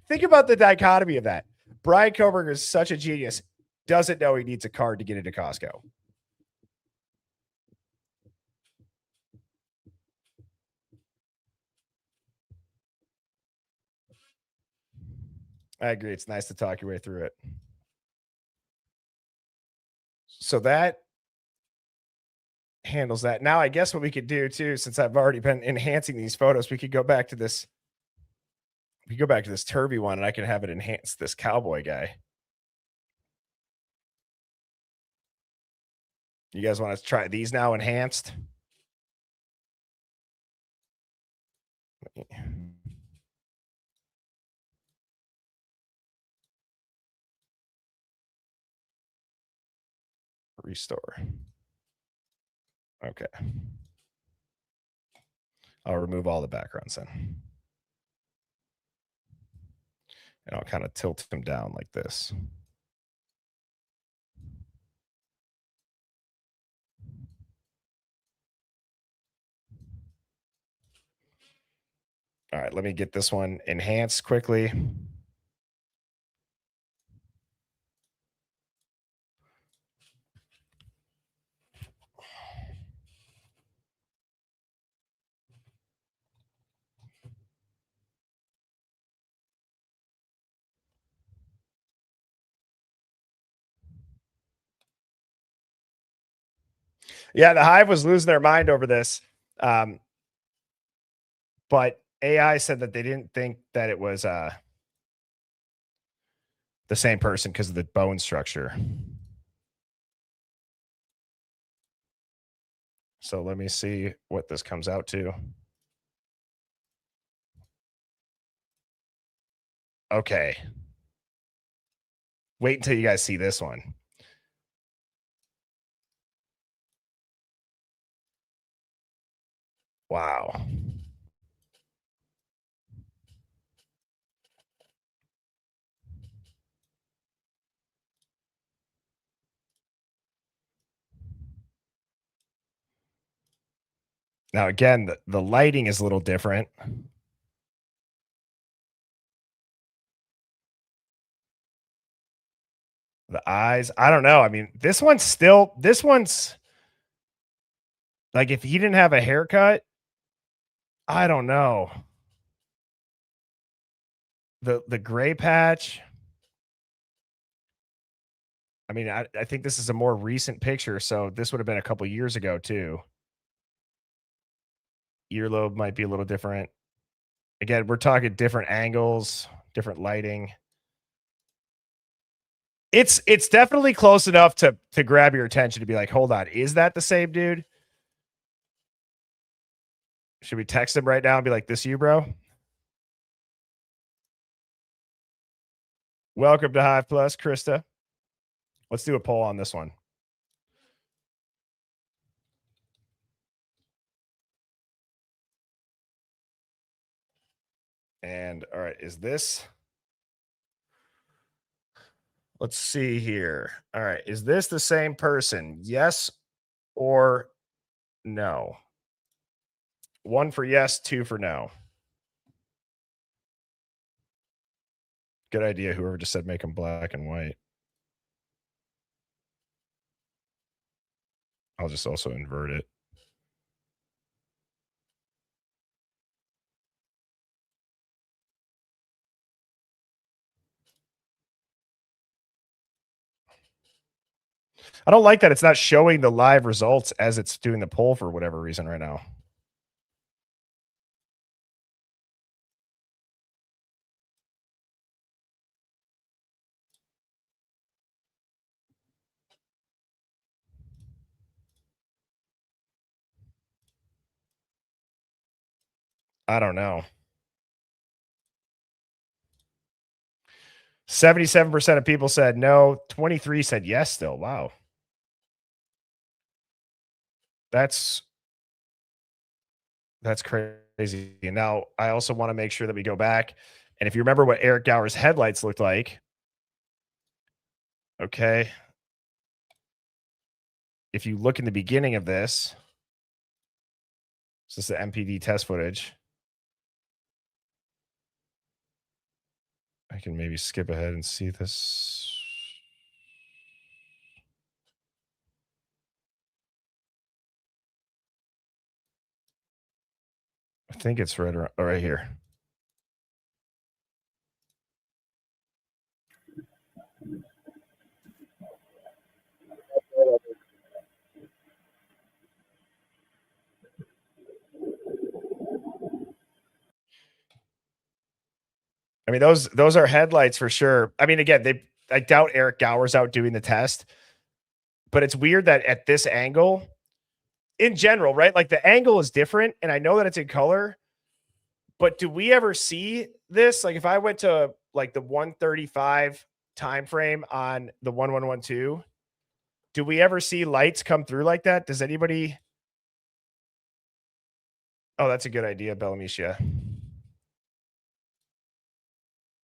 think about the dichotomy of that. Brian Koberger is such a genius, doesn't know he needs a card to get into Costco. I agree. It's nice to talk your way through it. So that handles that. Now, I guess what we could do too, since I've already been enhancing these photos, we could go back to this. We go back to this Turvey one and I can have it enhance this Cowboy guy. You guys want to try these now enhanced? Restore. Okay. I'll remove all the backgrounds then. And I'll kind of tilt them down like this. All right, let me get this one enhanced quickly. Yeah, the Hive was losing their mind over this. But AI said that they didn't think that it was the same person because of the bone structure. So let me see what this comes out to. Okay. Wait until you guys see this one. Wow. Now, again, the lighting is a little different. The eyes, I don't know. I mean, this one's like if he didn't have a haircut, I don't know. The gray patch. I mean, I think this is a more recent picture, so this would have been a couple years ago too. Earlobe might be a little different. Again, we're talking different angles, different lighting. It's definitely close enough to grab your attention to be like, hold on, is that the same dude? Should we text him right now and be like, this you, bro? Welcome to Hive Plus, Krista. Let's do a poll on this one. And all right, is this? Let's see here. All right, is this the same person? Yes or no? 1 for yes, 2 for no. Good idea. Whoever just said make them black and white. I'll just also invert it. I don't like that it's not showing the live results as it's doing the poll for whatever reason right now. I don't know. 77% of people said no. 23 said yes still. Wow. That's crazy. And now I also want to make sure that we go back. And if you remember what Eric Gower's headlights looked like, okay. If you look in the beginning of this, this is the MPD test footage. I can maybe skip ahead and see this. I think it's right here. I mean, those are headlights for sure. I mean, again, I doubt Eric Gower's out doing the test, but it's weird that at this angle, in general, right? Like the angle is different, and I know that it's in color, but do we ever see this? Like if I went to like the 135 time frame on the 1112, do we ever see lights come through like that? Does anybody? Oh, that's a good idea, Belamicia.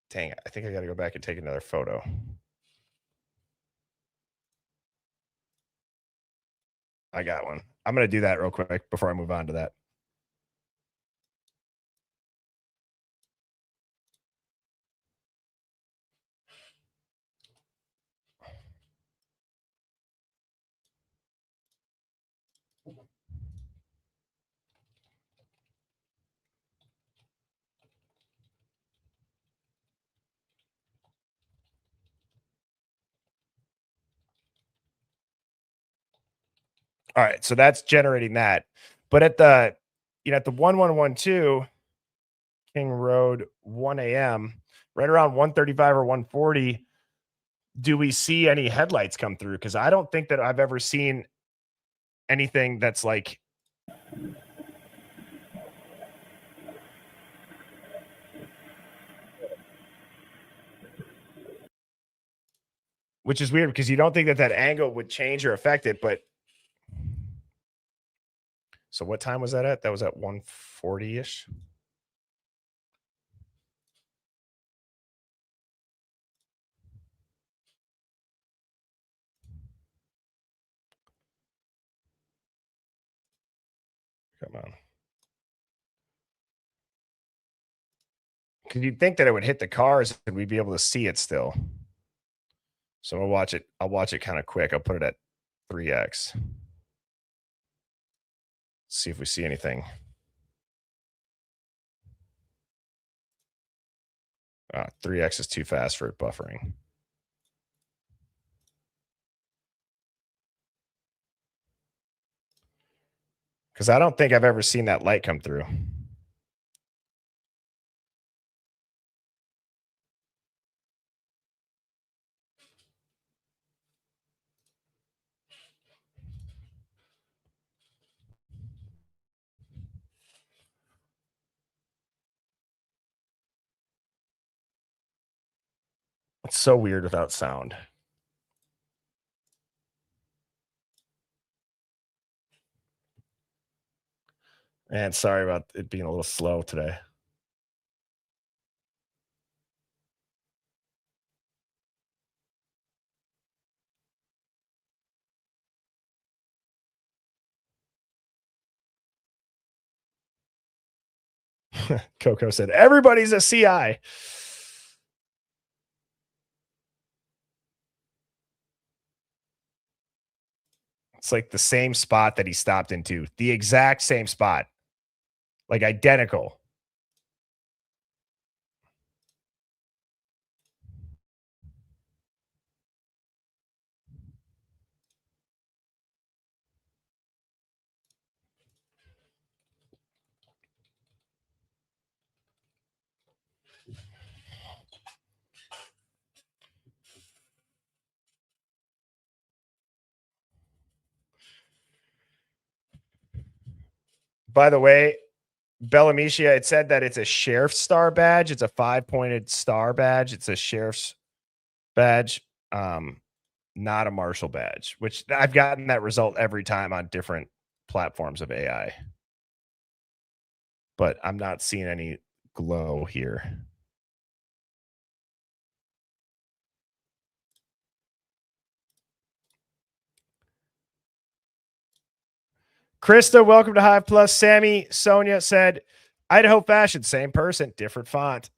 Dang, I think I got to go back and take another photo. I got one. I'm going to do that real quick before I move on to that. All right, so that's generating that. But at the, at the 1112 King Road 1 a.m., right around 135 or 140, do we see any headlights come through? Because I don't think that I've ever seen anything that's like. Which is weird because you don't think that that angle would change or affect it, but. So what time was that at? That was at 140-ish. Come on. Because you'd think that it would hit the cars and we'd be able to see it still. So I'll watch it. I'll watch it kind of quick. I'll put it at 3x. See if we see anything. 3x is too fast for buffering. Because I don't think I've ever seen that light come through. It's so weird without sound. And sorry about it being a little slow today. Coco said, everybody's a CI. It's like the same spot that he stopped into. The exact same spot. Like identical. By the way, Bellamicia, it said that it's a sheriff's star badge. It's a 5-pointed star badge. It's a sheriff's badge, not a marshal badge, which I've gotten that result every time on different platforms of AI. But I'm not seeing any glow here. Krista, welcome to Hive Plus. Sammy, Sonia said, Idaho fashion, same person, different font.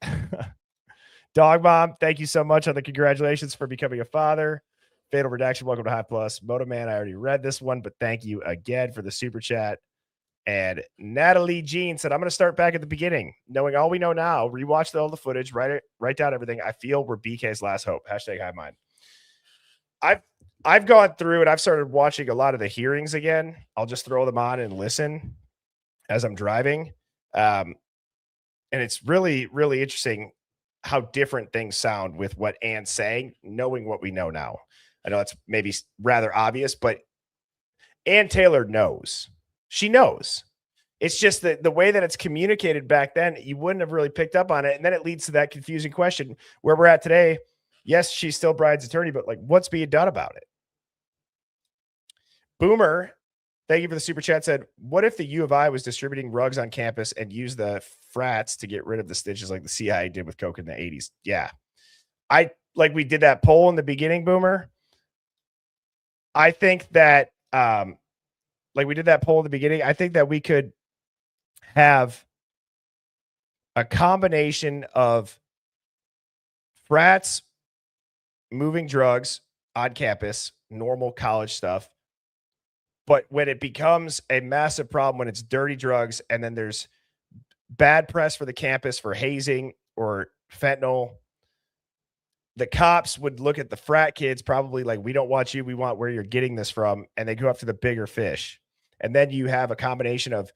Dog Mom, thank you so much on the congratulations for becoming a father. Fatal Redaction, welcome to Hive Plus. Moto Man, I already read this one, but thank you again for the super chat. And Natalie Jean said, I'm going to start back at the beginning. Knowing all we know now, rewatch all the footage, write down everything. I feel we're BK's last hope. Hashtag Hive Mind. I've gone through and I've started watching a lot of the hearings again. I'll just throw them on and listen as I'm driving. And it's really, really interesting how different things sound with what Anne's saying, knowing what we know now. I know it's maybe rather obvious, but Ann Taylor knows. She knows. It's just that the way that it's communicated back then, you wouldn't have really picked up on it. And then it leads to that confusing question where we're at today. Yes, she's still Bride's attorney, but like, what's being done about it? Boomer, thank you for the super chat, said, what if the U of I was distributing rugs on campus and used the frats to get rid of the stitches like the CIA did with Coke in the 80s? Yeah. We did that poll in the beginning, Boomer. I think that, we did that poll in the beginning. I think that we could have a combination of frats moving drugs on campus, normal college stuff. But when it becomes a massive problem, when it's dirty drugs, and then there's bad press for the campus for hazing or fentanyl, the cops would look at the frat kids probably like, we don't want you. We want where you're getting this from. And they go after the bigger fish. And then you have a combination of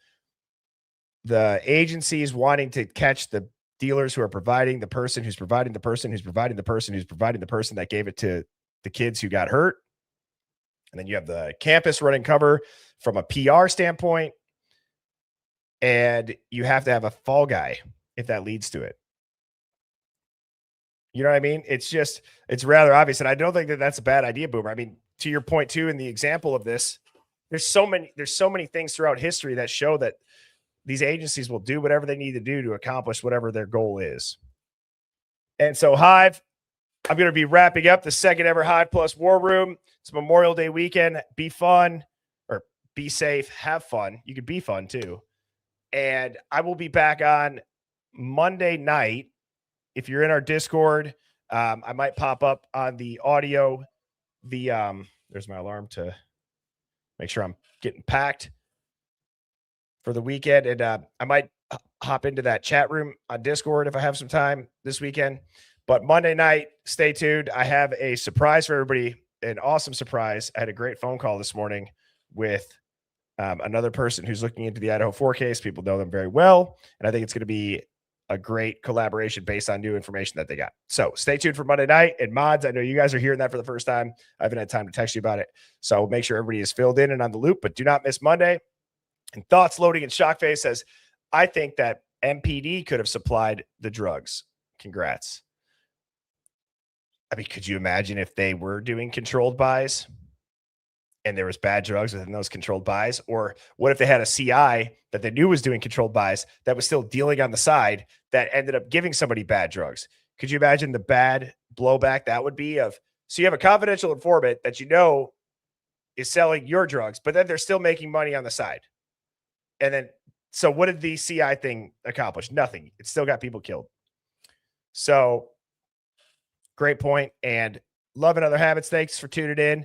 the agencies wanting to catch the dealers who are providing the person who's providing the person who's providing the person who's providing the person that gave it to the kids who got hurt. And then you have the campus running cover from a PR standpoint. And you have to have a fall guy if that leads to it. You know what I mean? It's rather obvious. And I don't think that that's a bad idea, Boomer. I mean, to your point too, in the example of this, there's so many things throughout history that show that these agencies will do whatever they need to do to accomplish whatever their goal is. And so Hive, I'm going to be wrapping up the second ever Hive Plus War Room. It's Memorial Day weekend. Be fun or be safe. Have fun. You could be fun too. And I will be back on Monday night. If you're in our Discord, I might pop up on the audio. There's my alarm to make sure I'm getting packed for the weekend. And I might hop into that chat room on Discord if I have some time this weekend. But Monday night, stay tuned. I have a surprise for everybody, an awesome surprise. I had a great phone call this morning with another person who's looking into the Idaho 4 case. People know them very well. And I think it's going to be a great collaboration based on new information that they got. So stay tuned for Monday night. And mods, I know you guys are hearing that for the first time. I haven't had time to text you about it. So make sure everybody is filled in and on the loop, but do not miss Monday. And Thoughts Loading and Shockface says, I think that MPD could have supplied the drugs. Congrats. I mean, could you imagine if they were doing controlled buys and there was bad drugs within those controlled buys? Or what if they had a CI that they knew was doing controlled buys that was still dealing on the side that ended up giving somebody bad drugs? Could you imagine the bad blowback that would be of, so you have a confidential informant that you know is selling your drugs, but then they're still making money on the side. And then, so what did the CI thing accomplish? Nothing. It still got people killed. So great point. And Love and Other Habits, thanks for tuning in.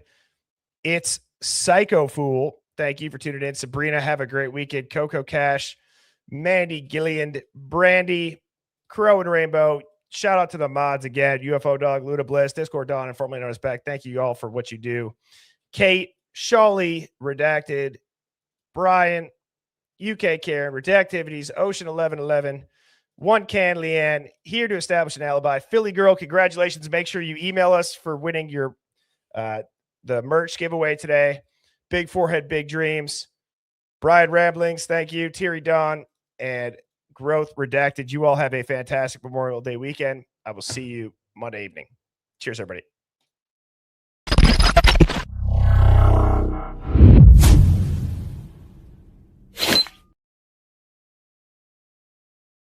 It's Psycho Fool. Thank you for tuning in. Sabrina, have a great weekend. Coco Cash, Mandy Gilliand, Brandy, Crow and Rainbow. Shout out to the mods again. UFO Dog, Luda Bliss, Discord Dawn, and formerly known as Beck. Thank you all for what you do. Kate, Shawley, Redacted, Brian, UK Karen, Redactivities, Ocean 1111, One Can Leanne, here to establish an alibi. Philly Girl, congratulations. Make sure you email us for winning your the merch giveaway today. Big Forehead, Big Dreams. Brian Ramblings, thank you. Terry Dawn and Growth Redacted. You all have a fantastic Memorial Day weekend. I will see you Monday evening. Cheers, everybody.